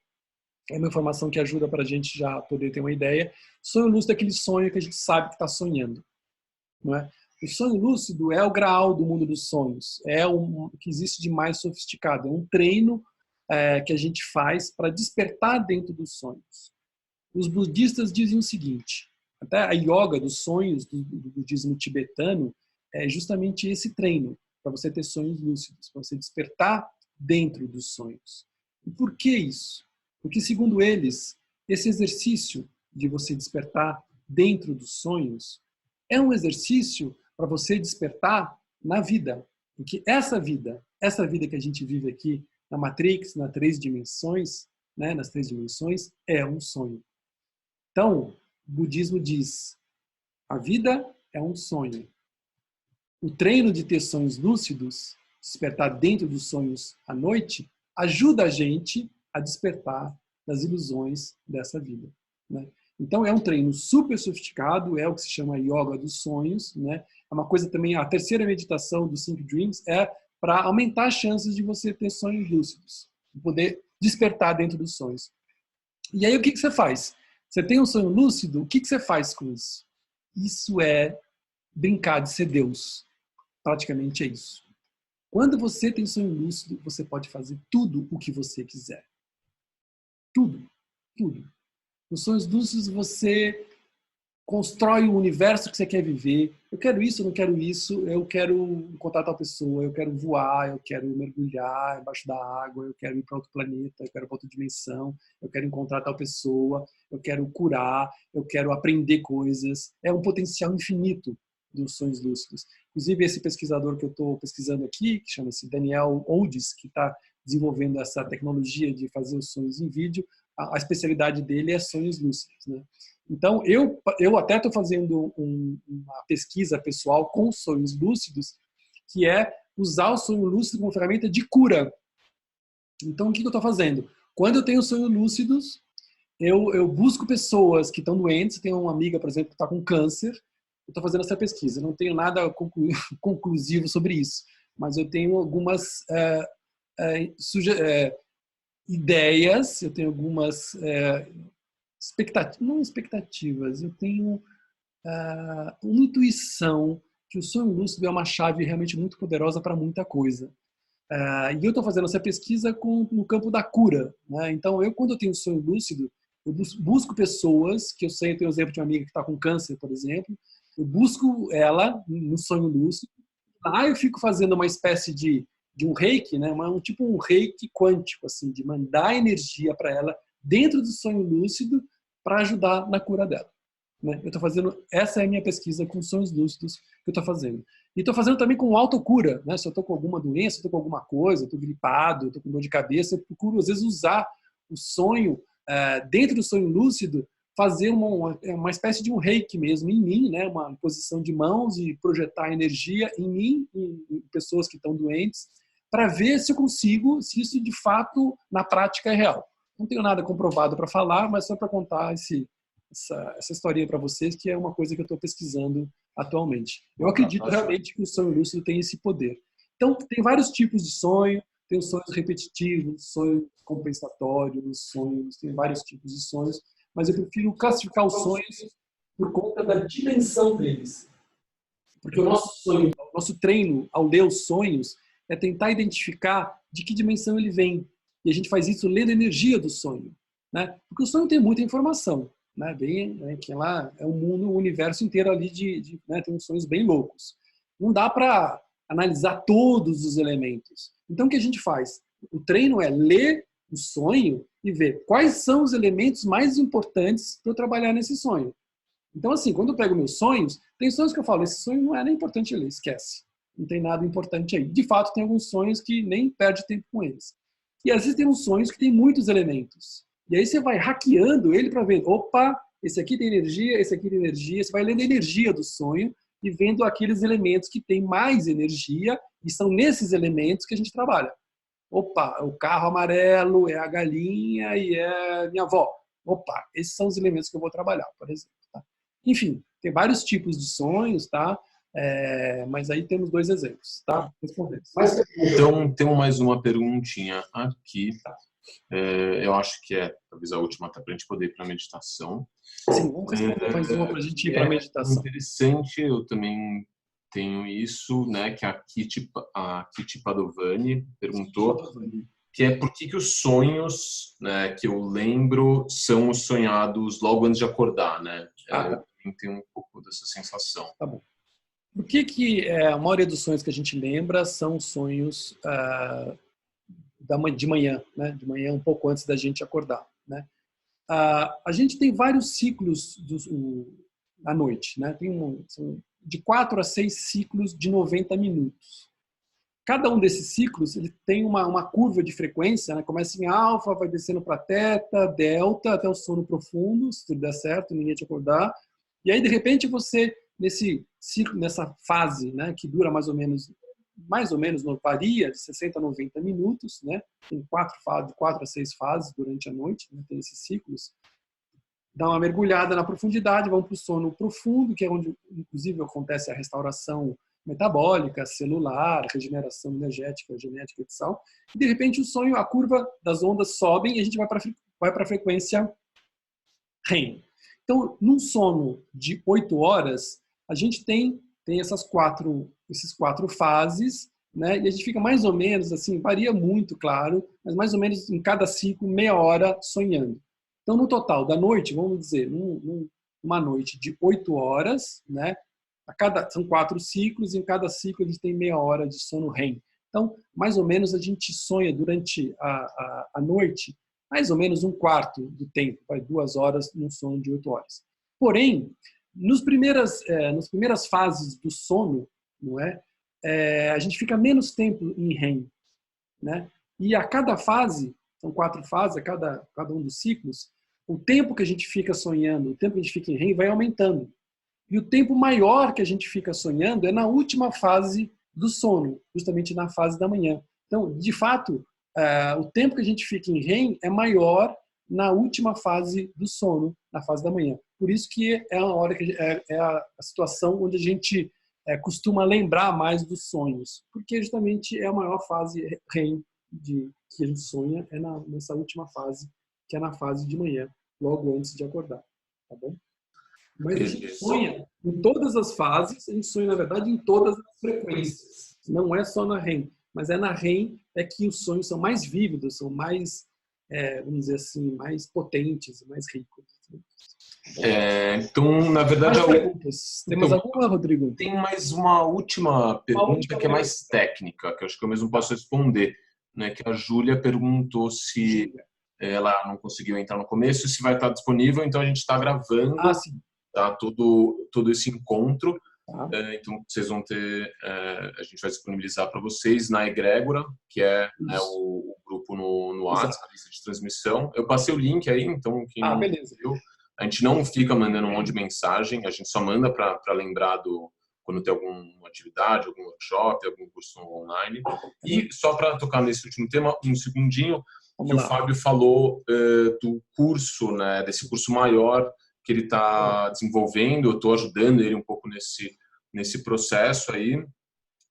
uma informação que ajuda para a gente já poder ter uma ideia. Sonho lúcido é aquele sonho que a gente sabe que está sonhando, não é? O sonho lúcido é o graal do mundo dos sonhos, é o que existe de mais sofisticado, é um treino que a gente faz para despertar dentro dos sonhos. Os budistas dizem o seguinte, até a yoga dos sonhos do budismo tibetano é justamente esse treino, para você ter sonhos lúcidos, para você despertar dentro dos sonhos. E por que isso? Porque, segundo eles, esse exercício de você despertar dentro dos sonhos é um exercício para você despertar na vida. Porque essa vida que a gente vive aqui na Matrix, nas três dimensões, né, é um sonho. Então, o budismo diz, a vida é um sonho. O treino de ter sonhos lúcidos, despertar dentro dos sonhos à noite, ajuda a gente a despertar das ilusões dessa vida, né? Então, é um treino super sofisticado, é o que se chama yoga dos sonhos, né? É uma coisa também, a terceira meditação do Think Dreams é para aumentar as chances de você ter sonhos lúcidos, de poder despertar dentro dos sonhos. E aí, o que você faz? Você tem um sonho lúcido, o que você faz com isso? Isso é brincar de ser Deus. Praticamente é isso. Quando você tem sonho lúcido, você pode fazer tudo o que você quiser. Tudo. Tudo. Nos sonhos lúcidos, você constrói o universo que você quer viver. Eu quero isso, eu não quero isso, eu quero encontrar tal pessoa, eu quero voar, eu quero mergulhar embaixo da água, eu quero ir para outro planeta, eu quero para outra dimensão, eu quero encontrar tal pessoa, eu quero curar, eu quero aprender coisas. É um potencial infinito dos sonhos lúcidos. Inclusive, esse pesquisador que eu estou pesquisando aqui, que chama-se Daniel Olds, que está desenvolvendo essa tecnologia de fazer os sonhos em vídeo, a especialidade dele é sonhos lúcidos, né? Então, eu até estou fazendo uma pesquisa pessoal com sonhos lúcidos, que é usar o sonho lúcido como ferramenta de cura. Então, o que eu estou fazendo? Quando eu tenho sonhos lúcidos, eu busco pessoas que estão doentes. Tenho uma amiga, por exemplo, que está com câncer. Eu estou fazendo essa pesquisa. Não tenho nada conclusivo sobre isso, mas eu tenho algumas ideias, eu tenho algumas expectativas, eu tenho uma intuição que o sonho lúcido é uma chave realmente muito poderosa para muita coisa. E eu estou fazendo essa pesquisa no campo da cura, né? Então, quando eu tenho sonho lúcido, eu busco pessoas, que eu sei, eu tenho o exemplo de uma amiga que está com câncer, por exemplo, eu busco ela no sonho lúcido, lá eu fico fazendo uma espécie de um reiki, né? Tipo um reiki quântico, assim, de mandar energia para ela dentro do sonho lúcido para ajudar na cura dela, né? Eu estou fazendo, essa é a minha pesquisa com sonhos lúcidos que eu estou fazendo. E estou fazendo também com autocura, né? Se eu estou com alguma doença, estou com alguma coisa, estou gripado, estou com dor de cabeça, eu procuro às vezes usar o sonho, dentro do sonho lúcido, fazer uma espécie de um reiki mesmo em mim, né? Uma posição de mãos e projetar energia em mim, em pessoas que estão doentes, para ver se eu consigo, se isso de fato na prática é real. Não tenho nada comprovado para falar, mas só para contar essa historinha para vocês, que é uma coisa que eu estou pesquisando atualmente. Eu acredito realmente que o sonho lúcido tem esse poder. Então, tem vários tipos de sonho, tem os sonhos repetitivos, sonhos compensatórios, tem vários tipos de sonhos, mas eu prefiro classificar os sonhos por conta da dimensão deles. Porque o nosso treino ao ler os sonhos é tentar identificar de que dimensão ele vem. E a gente faz isso lendo a energia do sonho, né? Porque o sonho tem muita informação, né? Que lá é o mundo, o universo inteiro ali né? Tem uns sonhos bem loucos. Não dá para analisar todos os elementos. Então, o que a gente faz? O treino é ler o sonho e ver quais são os elementos mais importantes para eu trabalhar nesse sonho. Então, assim, quando eu pego meus sonhos, tem sonhos que eu falo, esse sonho não é nem importante ler, esquece. Não tem nada importante aí. De fato, tem alguns sonhos que nem perde tempo com eles. E às vezes tem uns sonhos que tem muitos elementos. E aí você vai hackeando ele para ver, opa, esse aqui tem energia, esse aqui tem energia. Você vai lendo a energia do sonho e vendo aqueles elementos que têm mais energia, e são nesses elementos que a gente trabalha. Opa, o carro amarelo é a galinha e é minha avó. Opa, esses são os elementos que eu vou trabalhar, por exemplo. Tá? Enfim, tem vários tipos de sonhos, tá? Mas aí temos 2 exemplos, tá? Respondendo. Então, tem mais uma perguntinha aqui. Eu acho que é talvez a última, até para a gente poder ir para a meditação. Sim, vamos responder mais uma para a gente ir para a meditação. Interessante, eu também tenho isso, né? Que a Kitty Padovani perguntou, que é por que os sonhos, né, que eu lembro são os sonhados logo antes de acordar, né? Eu também tenho um pouco dessa sensação. Tá bom. Por que a maioria dos sonhos que a gente lembra são sonhos de manhã, né? De manhã, um pouco antes da gente acordar, né? A gente tem vários ciclos à noite, né? São de 4 a 6 ciclos de 90 minutos. Cada um desses ciclos ele tem uma curva de frequência, né? Começa em alfa, vai descendo para teta, delta, até o sono profundo, se tudo der certo, ninguém te acordar. E aí, de repente, você, nesse ciclo, nessa fase, né, que dura mais ou menos, não varia, de 60 a 90 minutos, né? Tem 4 a 6 fases durante a noite, né? Tem esses ciclos. Dá uma mergulhada na profundidade, vão para o sono profundo, que é onde, inclusive, acontece a restauração metabólica, celular, regeneração energética, genética e tal. E, de repente, o sonho, a curva das ondas sobem e a gente vai para a frequência REM. Então, num sono de 8 horas, a gente tem esses 4 fases, né? E a gente fica mais ou menos, assim, varia muito, claro, mas mais ou menos em cada ciclo, meia hora sonhando. Então, no total da noite, vamos dizer, numa noite de 8 horas, né? São 4 ciclos, e em cada ciclo a gente tem meia hora de sono REM. Então, mais ou menos, a gente sonha durante a noite, mais ou menos um quarto do tempo, 2 horas num sono de 8 horas. Porém, nas primeiras fases do sono, não a gente fica menos tempo em REM, né? E a cada fase, são 4 fases, a cada um dos ciclos, o tempo que a gente fica sonhando, o tempo que a gente fica em REM vai aumentando. E o tempo maior que a gente fica sonhando é na última fase do sono, justamente na fase da manhã. Então, de fato, o tempo que a gente fica em REM é maior na última fase do sono, na fase da manhã. Por isso que é a hora que é a situação onde a gente costuma lembrar mais dos sonhos, porque justamente é a maior fase REM que a gente sonha, nessa última fase, que é na fase de manhã, logo antes de acordar, tá bom? Mas a gente sonha em todas as fases, a gente sonha, na verdade, em todas as frequências. Não é só na REM, mas na REM que os sonhos são mais vívidos, são mais, vamos dizer assim, mais potentes, mais ricos. Então, na verdade... Temos alguma, Rodrigo? Tem mais uma última pergunta que é mais técnica, que eu acho que eu mesmo posso responder, né? Que a Júlia perguntou se ela não conseguiu entrar no começo, se vai estar disponível, então a gente está gravando. Sim. Tá, todo esse encontro. Então, vocês vão ter... a gente vai disponibilizar para vocês na Egrégora, que é o grupo no WhatsApp, a lista de transmissão. Eu passei o link aí, então quem não viu, a gente não fica mandando um monte de mensagem, a gente só manda para lembrar quando tem alguma atividade, algum workshop, algum curso online. E só para tocar nesse último tema, um segundinho, que o Fábio falou do curso, né, desse curso maior que ele está desenvolvendo. Eu estou ajudando ele um pouco nesse processo aí,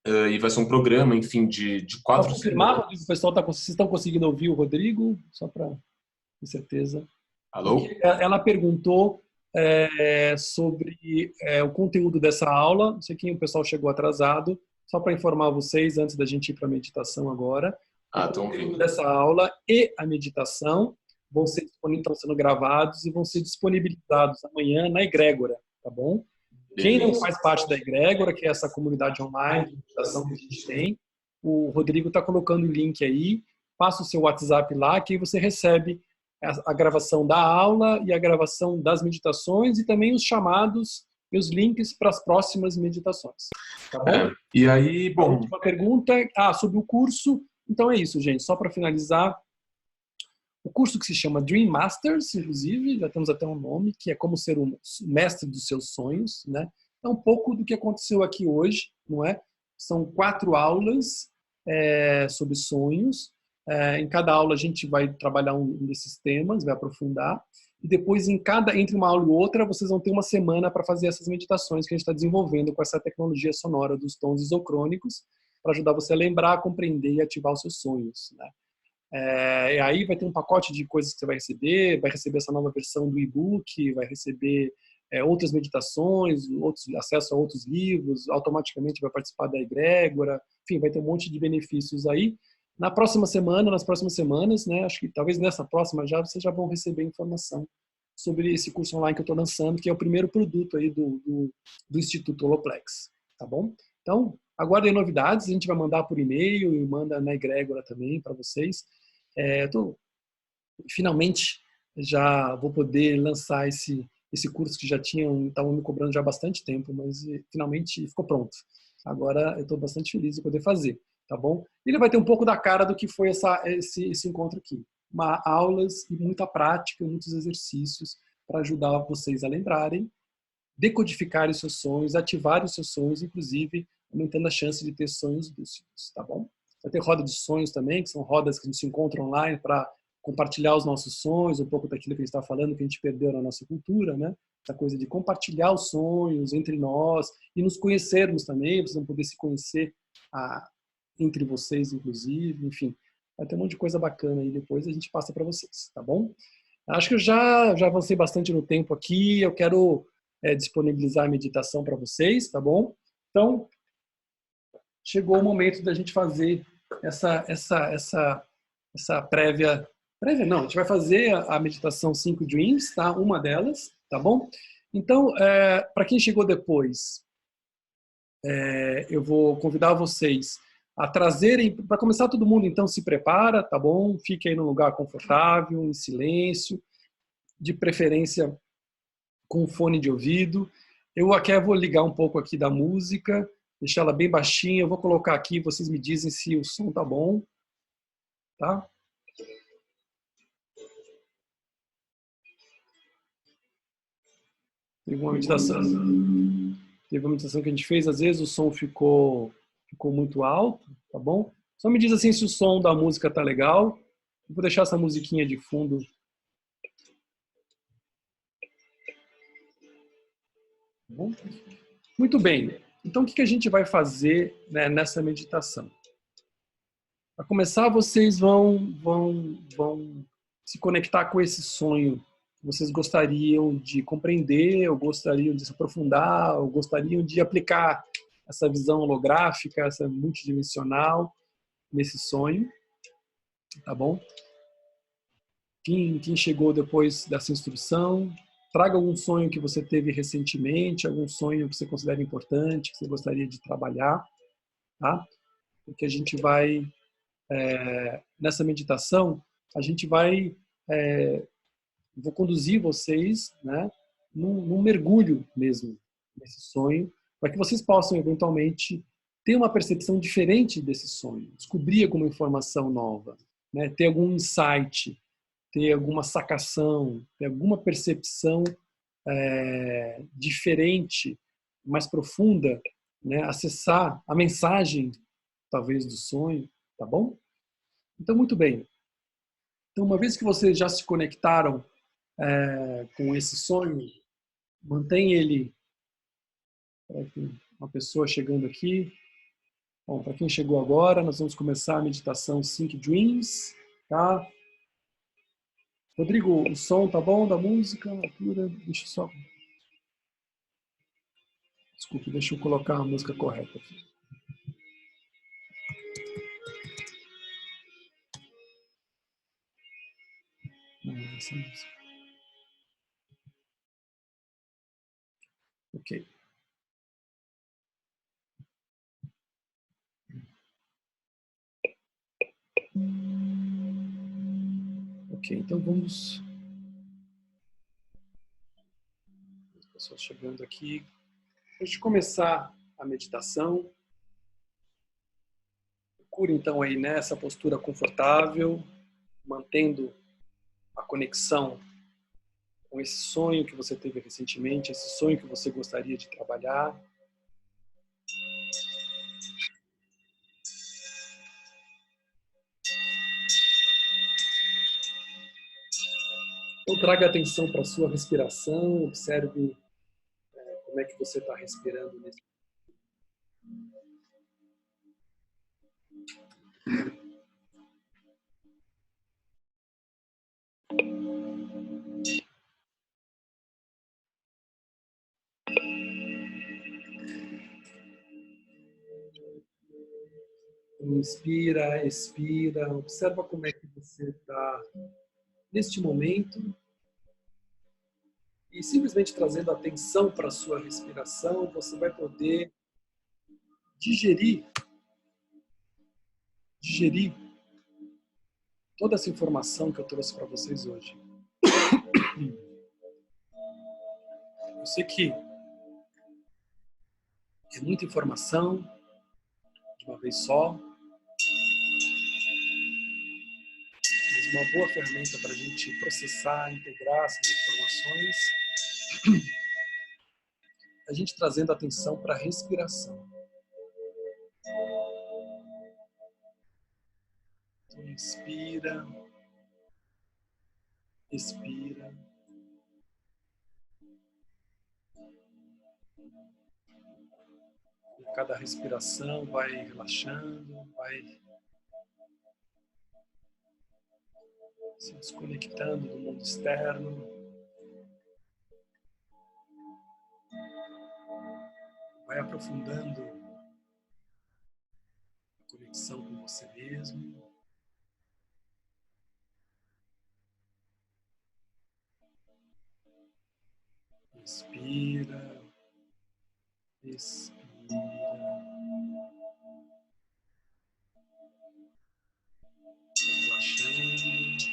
e vai ser um programa, enfim, de 4 semanas. Rodrigo, o pessoal vocês estão conseguindo ouvir o Rodrigo? Só para ter certeza. Alô? Ela perguntou sobre o conteúdo dessa aula. Não sei quem o pessoal chegou atrasado. Só para informar vocês, antes da gente ir para a meditação agora. O conteúdo dessa aula e a meditação estão sendo gravados e vão ser disponibilizados amanhã na Egrégora, tá bom? Quem não faz parte da Egrégora, que é essa comunidade online de meditação que a gente tem, o Rodrigo está colocando o link aí, passa o seu WhatsApp lá, que aí você recebe a gravação da aula e a gravação das meditações e também os chamados e os links para as próximas meditações, tá bom? E aí, bom... A última pergunta, sobre o curso. Então é isso, gente, só para finalizar, o curso que se chama Dream Masters, inclusive, já temos até um nome, que é como ser um mestre dos seus sonhos, né? É um pouco do que aconteceu aqui hoje, não é? São 4 aulas sobre sonhos, Em cada aula a gente vai trabalhar um desses temas, vai aprofundar. E depois, entre uma aula e outra, vocês vão ter uma semana para fazer essas meditações que a gente está desenvolvendo com essa tecnologia sonora dos tons isocrônicos, para ajudar você a lembrar, compreender e ativar os seus sonhos, né? E aí vai ter um pacote de coisas que você vai receber essa nova versão do e-book, vai receber outras meditações, acesso a outros livros, automaticamente vai participar da egrégora, enfim, vai ter um monte de benefícios aí. Nas próximas semanas, né, acho que talvez nessa próxima vocês já vão receber informação sobre esse curso online que eu estou lançando, que é o primeiro produto aí do Instituto Holoplex, tá bom? Então, aguardem novidades, a gente vai mandar por e-mail e manda na egrégora também para vocês. Finalmente já vou poder lançar esse curso que estavam me cobrando já há bastante tempo, mas finalmente ficou pronto. Agora eu estou bastante feliz de poder fazer, tá bom? Ele vai ter um pouco da cara do que foi esse encontro aqui. Aulas e muita prática, muitos exercícios para ajudar vocês a lembrarem, decodificarem seus sonhos, ativarem os seus sonhos, inclusive aumentando a chance de ter sonhos lúcidos, tá bom? Vai ter roda de sonhos também, que são rodas que a gente se encontra online para compartilhar os nossos sonhos, um pouco daquilo que a gente está falando, que a gente perdeu na nossa cultura, né? Essa coisa de compartilhar os sonhos entre nós e nos conhecermos também, vocês vão poder se conhecer entre vocês, inclusive, enfim. Vai ter um monte de coisa bacana aí depois, a gente passa para vocês, tá bom? Acho que eu já avancei bastante no tempo aqui, eu quero disponibilizar a meditação para vocês, tá bom? Então, chegou o momento da gente fazer essa prévia não, a gente vai fazer a meditação 5 Dreams, tá? Uma delas, tá bom? Então, para quem chegou depois, eu vou convidar vocês a trazerem, para começar todo mundo então se prepara, tá bom? Fique aí num lugar confortável, em silêncio, de preferência com fone de ouvido. Eu aqui vou ligar um pouco aqui da música, deixar ela bem baixinha, eu vou colocar aqui, vocês me dizem se o som tá bom, tá? Teve uma meditação que a gente fez, às vezes o som ficou muito alto, tá bom? Só me diz assim se o som da música tá legal. Eu vou deixar essa musiquinha de fundo. Tá bom? Muito bem. Então, o que a gente vai fazer, né, nessa meditação? Para começar, vocês vão se conectar com esse sonho que vocês gostariam de compreender, ou gostariam de se aprofundar, ou gostariam de aplicar essa visão holográfica, essa multidimensional nesse sonho, tá bom? Quem chegou depois dessa instrução, traga algum sonho que você teve recentemente, algum sonho que você considera importante, que você gostaria de trabalhar, tá? Porque a gente vai, nessa meditação, a gente vai, vou conduzir vocês, né, num mergulho mesmo, nesse sonho, para que vocês possam, eventualmente, ter uma percepção diferente desse sonho, descobrir alguma informação nova, né, ter algum insight, ter alguma sacação, ter alguma percepção diferente, mais profunda, né? Acessar a mensagem, talvez, do sonho, tá bom? Então, muito bem. Então, uma vez que vocês já se conectaram com esse sonho, mantém ele. Uma pessoa chegando aqui. Bom, para quem chegou agora, nós vamos começar a meditação Think Dreams, tá? Rodrigo, o som tá bom da música? Altura, deixa eu só... Desculpe, deixa eu colocar a música correta aqui. Não, essa música. Ok. Ok, então vamos... As pessoas chegando aqui. Antes de começar a meditação, procure então aí nessa postura confortável, mantendo a conexão com esse sonho que você teve recentemente, esse sonho que você gostaria de trabalhar. Então, traga atenção para a sua respiração, observe como é que você está respirando nesse Inspira, expira, observa como é que você está neste momento e simplesmente trazendo atenção para a sua respiração, você vai poder digerir toda essa informação que eu trouxe para vocês hoje. Eu sei que é muita informação de uma vez só, mas uma boa ferramenta para a gente processar, integrar essas informações, a gente trazendo atenção para a respiração. Então, inspira, expira. E cada respiração vai relaxando, vai se desconectando do mundo externo. Vai aprofundando a conexão com você mesmo. Inspira, expira. Relaxando, relaxando.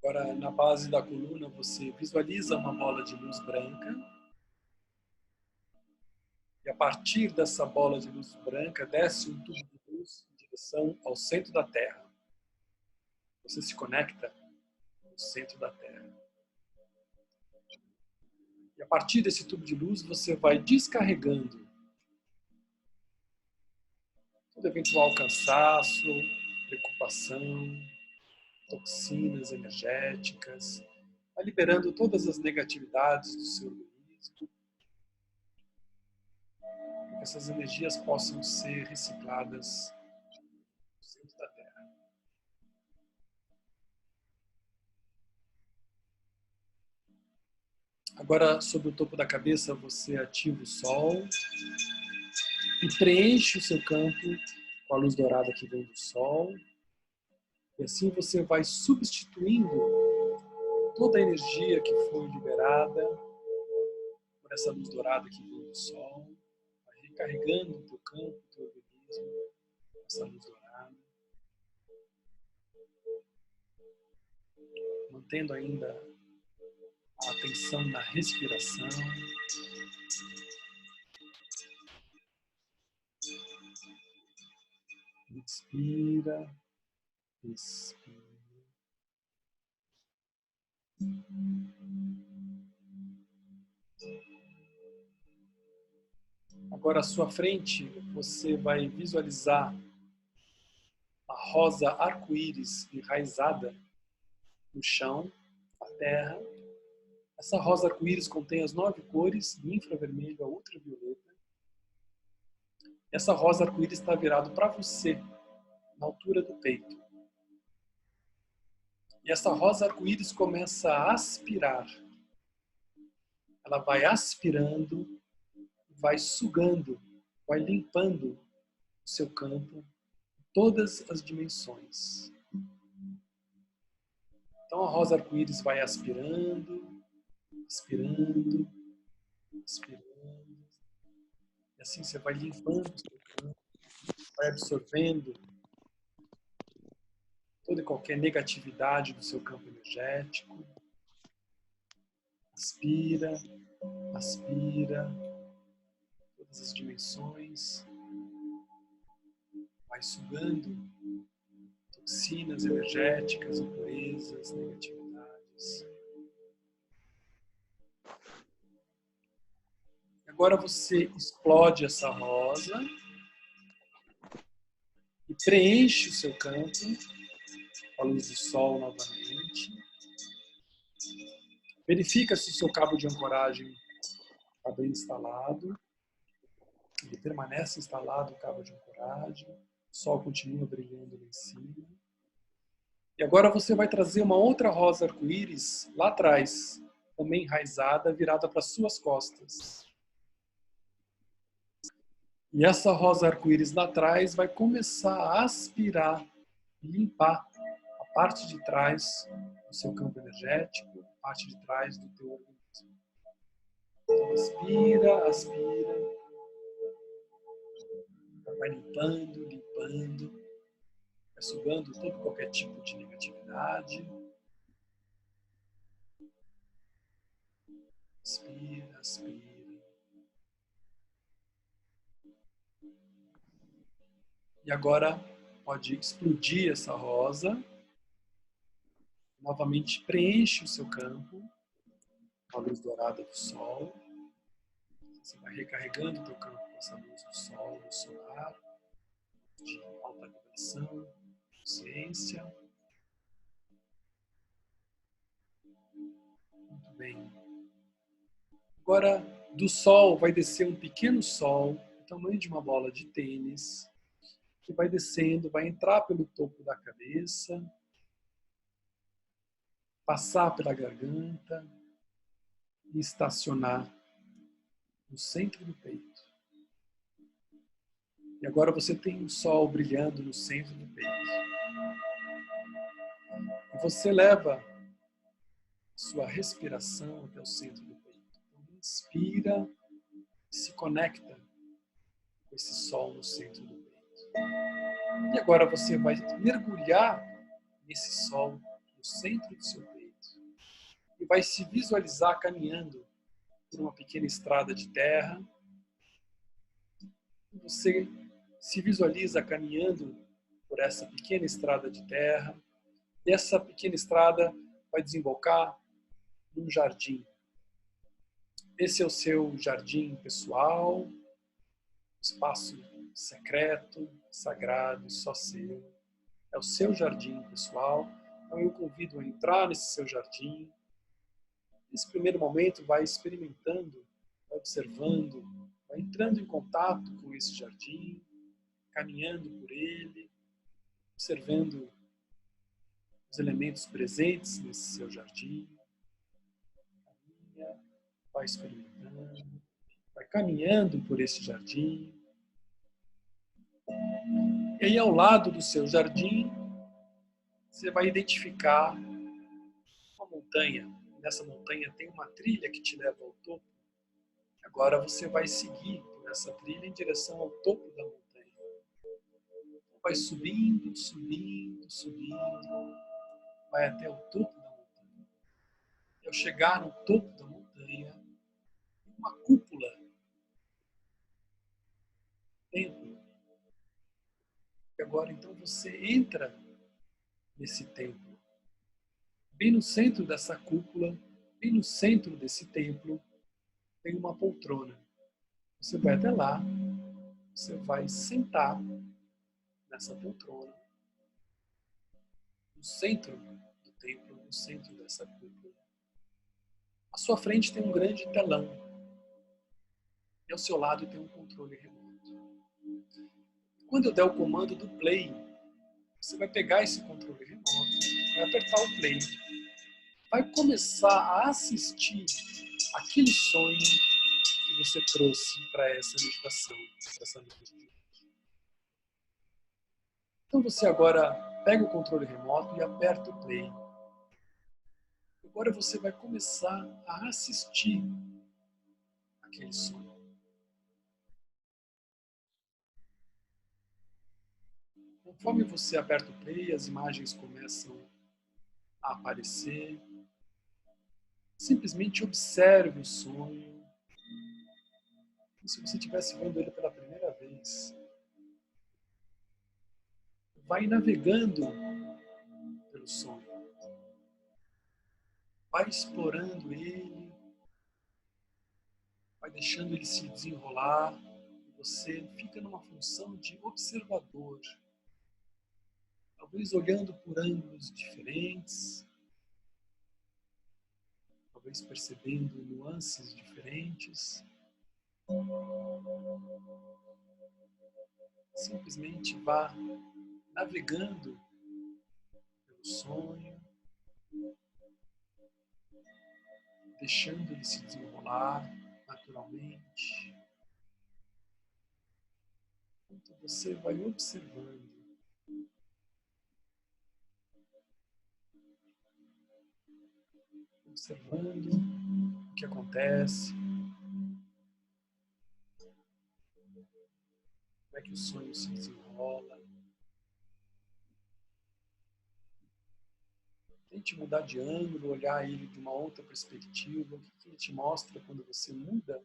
Agora, na base da coluna, você visualiza uma bola de luz branca. E a partir dessa bola de luz branca, desce um tubo de luz em direção ao centro da Terra. Você se conecta no centro da Terra. E a partir desse tubo de luz, você vai descarregando todo eventual cansaço, preocupação, toxinas energéticas, vai liberando todas as negatividades do seu organismo, para que essas energias possam ser recicladas no centro da Terra. Agora, sobre o topo da cabeça, você ativa o Sol e preenche o seu campo com a luz dourada que vem do Sol. E assim você vai substituindo toda a energia que foi liberada por essa luz dourada que vem do Sol, vai recarregando o teu campo, o teu organismo, com essa luz dourada. Mantendo ainda a atenção na respiração. Inspira, expira. Agora à sua frente, você vai visualizar a rosa arco-íris enraizada no chão, na terra. Essa rosa arco-íris contém as 9 cores, do infravermelho a ultravioleta. Essa rosa arco-íris está virada para você, na altura do peito. E essa rosa arco-íris começa a aspirar. Ela vai aspirando, vai sugando, vai limpando o seu campo, todas as dimensões. Então a rosa arco-íris vai aspirando, aspirando, aspirando. E assim você vai limpando o seu campo, vai absorvendo toda e qualquer negatividade do seu campo energético. Aspira, aspira, todas as dimensões. Vai sugando toxinas energéticas, impurezas, negatividades. Agora você explode essa rosa e preenche o seu campo com a luz do sol novamente. Verifica se o seu cabo de ancoragem está bem instalado. Ele permanece instalado, o cabo de ancoragem. O sol continua brilhando lá em cima. E agora você vai trazer uma outra rosa arco-íris lá atrás, também enraizada, virada para suas costas. E essa rosa arco-íris lá atrás vai começar a aspirar e limpar a parte de trás do seu campo energético, a parte de trás do teu organismo. Então, aspira, aspira. Vai limpando, limpando. Vai sugando todo qualquer tipo de negatividade. Aspira, aspira. E agora pode explodir essa rosa. Novamente preenche o seu campo com a luz dourada do sol. Você vai recarregando o teu campo com essa luz do sol, do solar, de alta vibração, consciência. Muito bem. Agora, do sol vai descer um pequeno sol, do tamanho de uma bola de tênis, que vai descendo, vai entrar pelo topo da cabeça, passar pela garganta e estacionar no centro do peito. E agora você tem um sol brilhando no centro do peito. E você leva sua respiração até o centro do peito. Então, inspira e se conecta com esse sol no centro do peito. E agora você vai mergulhar nesse sol no centro do seu peito. E vai se visualizar caminhando por uma pequena estrada de terra. Você se visualiza caminhando por essa pequena estrada de terra. E essa pequena estrada vai desembocar num jardim. Esse é o seu jardim pessoal, espaço secreto, sagrado, só seu. É o seu jardim pessoal. Então eu convido a entrar nesse seu jardim. Nesse primeiro momento, vai experimentando, vai observando, vai entrando em contato com esse jardim, caminhando por ele, observando os elementos presentes nesse seu jardim. Caminha, vai experimentando, vai caminhando por esse jardim. E aí, ao lado do seu jardim, você vai identificar uma montanha. Nessa montanha tem uma trilha que te leva ao topo. Agora você vai seguir por essa trilha em direção ao topo da montanha. Vai subindo, subindo, subindo, vai até o topo da montanha. E ao chegar no topo da montanha, tem uma cúpula, templo. E agora então você entra nesse templo. Bem no centro dessa cúpula, bem no centro desse templo, tem uma poltrona. Você vai até lá, você vai sentar nessa poltrona, no centro do templo, no centro dessa cúpula. À sua frente tem um grande telão. E ao seu lado tem um controle remoto. Quando eu der o comando do play, você vai pegar esse controle remoto, vai apertar o play, vai começar a assistir aquele sonho que você trouxe para essa meditação, para essa noite de hoje. Então você agora pega o controle remoto e aperta o play. Agora você vai começar a assistir aquele sonho. Conforme você aperta o play, as imagens começam a aparecer. Simplesmente observe o sonho, como se você estivesse vendo ele pela primeira vez. Vai navegando pelo sonho. Vai explorando ele. Vai vai deixando ele se desenrolar e você fica numa função de observador, talvez olhando por ângulos diferentes, talvez percebendo nuances diferentes. Simplesmente vá navegando pelo sonho, deixando ele se desenrolar naturalmente. Enquanto você vai observando, o que acontece, como é que o sonho se desenrola. Tente mudar de ângulo, olhar ele de uma outra perspectiva. O que ele te mostra quando você muda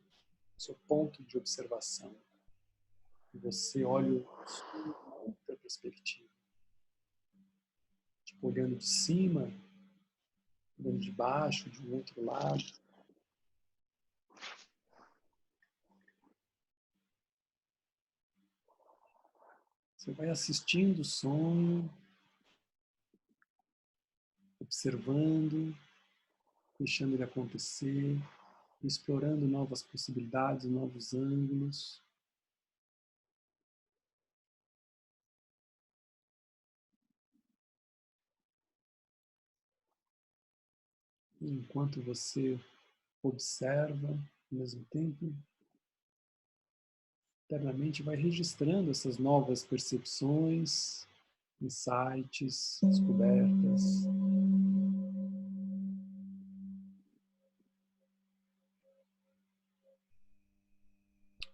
o seu ponto de observação? E você olha o sonho de uma outra perspectiva. Tipo, olhando de cima, olhando de baixo, de um outro lado. Você vai assistindo o sonho, observando, deixando ele acontecer, explorando novas possibilidades, novos ângulos. E enquanto você observa, ao mesmo tempo, internamente vai registrando essas novas percepções, insights, descobertas.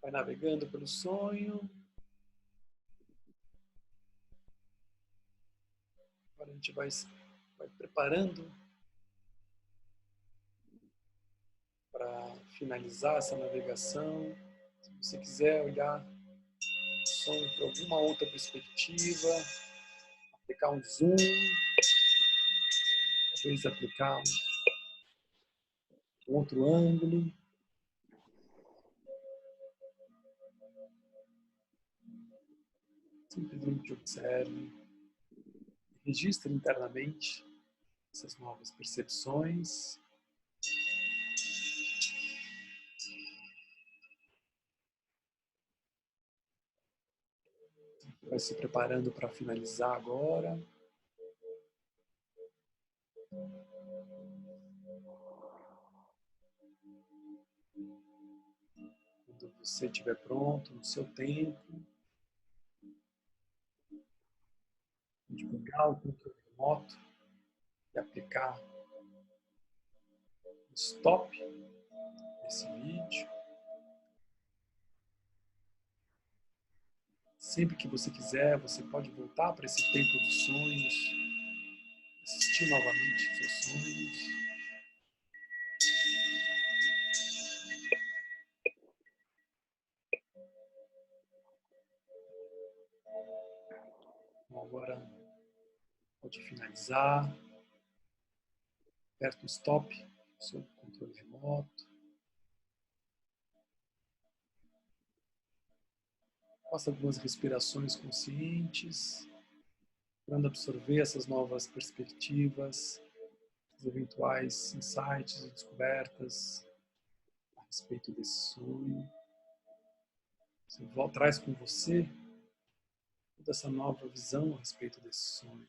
Vai navegando pelo sonho. Agora a gente vai preparando para finalizar essa navegação. Se você quiser olhar o sonho por alguma outra perspectiva, aplicar um zoom, talvez aplicar um outro ângulo. Simplesmente observe, registre internamente essas novas percepções. Vai se preparando para finalizar agora. Quando você estiver pronto, no seu tempo, de pegar o controle remoto e aplicar o stop nesse vídeo. Sempre que você quiser, você pode voltar para esse templo dos sonhos, assistir novamente seus sonhos. Então, agora pode finalizar. Aperta o stop no seu controle remoto. Faça algumas respirações conscientes, procurando absorver essas novas perspectivas, os eventuais insights e descobertas a respeito desse sonho. Você traz com você toda essa nova visão a respeito desse sonho.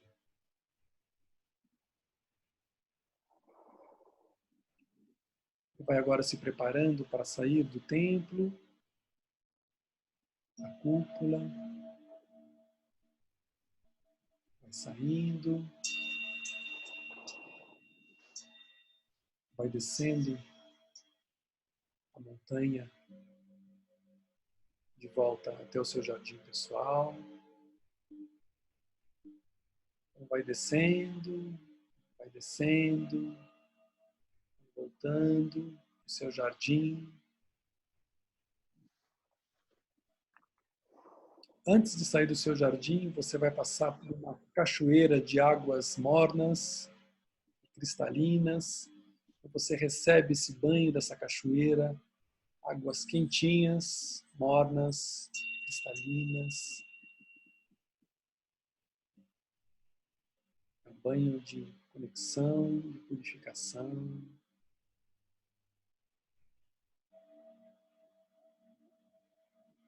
Você vai agora se preparando para sair do templo, da cúpula. Vai saindo. Vai descendo a montanha de volta até o seu jardim pessoal. Vai descendo, voltando ao seu jardim. Antes de sair do seu jardim, você vai passar por uma cachoeira de águas mornas, cristalinas. Você recebe esse banho dessa cachoeira águas quentinhas, mornas, cristalinas, um banho de conexão, de purificação.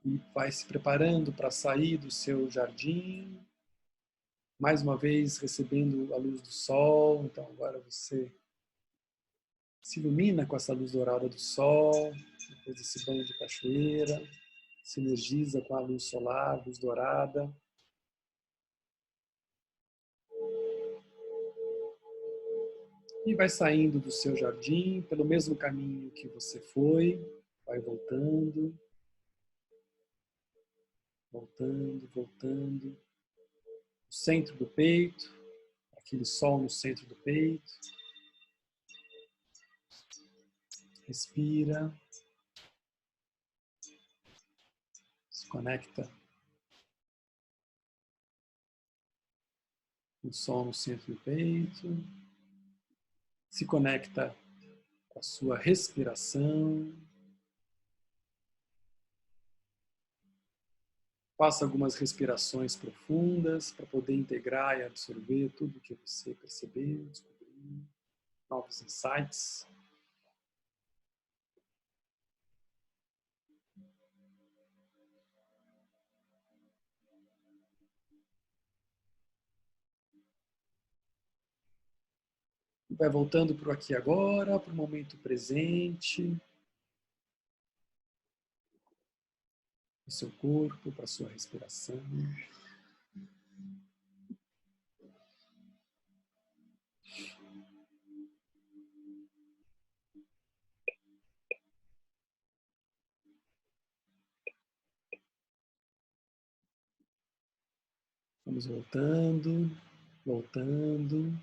E vai se preparando para sair do seu jardim, mais uma vez recebendo a luz do sol. Então agora você se ilumina com essa luz dourada do sol, depois desse banho de cachoeira, se energiza com a luz solar, luz dourada. E vai saindo do seu jardim pelo mesmo caminho que você foi, vai voltando, voltando, voltando. No centro do peito, aquele sol no centro do peito. Respira. Se conecta com o sol no centro do peito. Se conecta com a sua respiração. Faça algumas respirações profundas para poder integrar e absorver tudo que você percebeu, descobrir novos insights. Vai voltando para o aqui e agora, para o momento presente, para o seu corpo, para a sua respiração. Vamos voltando, voltando.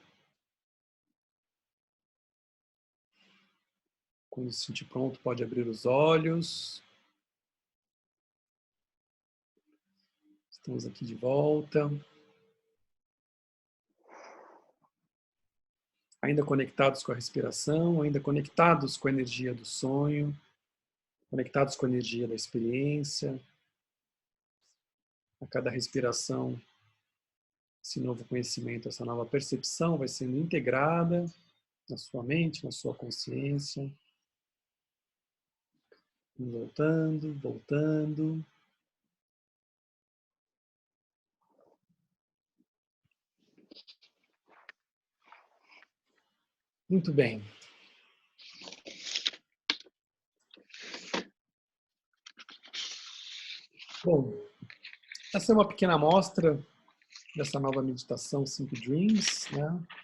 Quando se sentir pronto, pode abrir os olhos. Estamos aqui de volta. Ainda conectados com a respiração, ainda conectados com a energia do sonho, conectados com a energia da experiência. A cada respiração, esse novo conhecimento, essa nova percepção vai sendo integrada na sua mente, na sua consciência. Voltando, voltando. Muito bem. Bom, essa é uma pequena amostra dessa nova meditação 5 Dreams, né?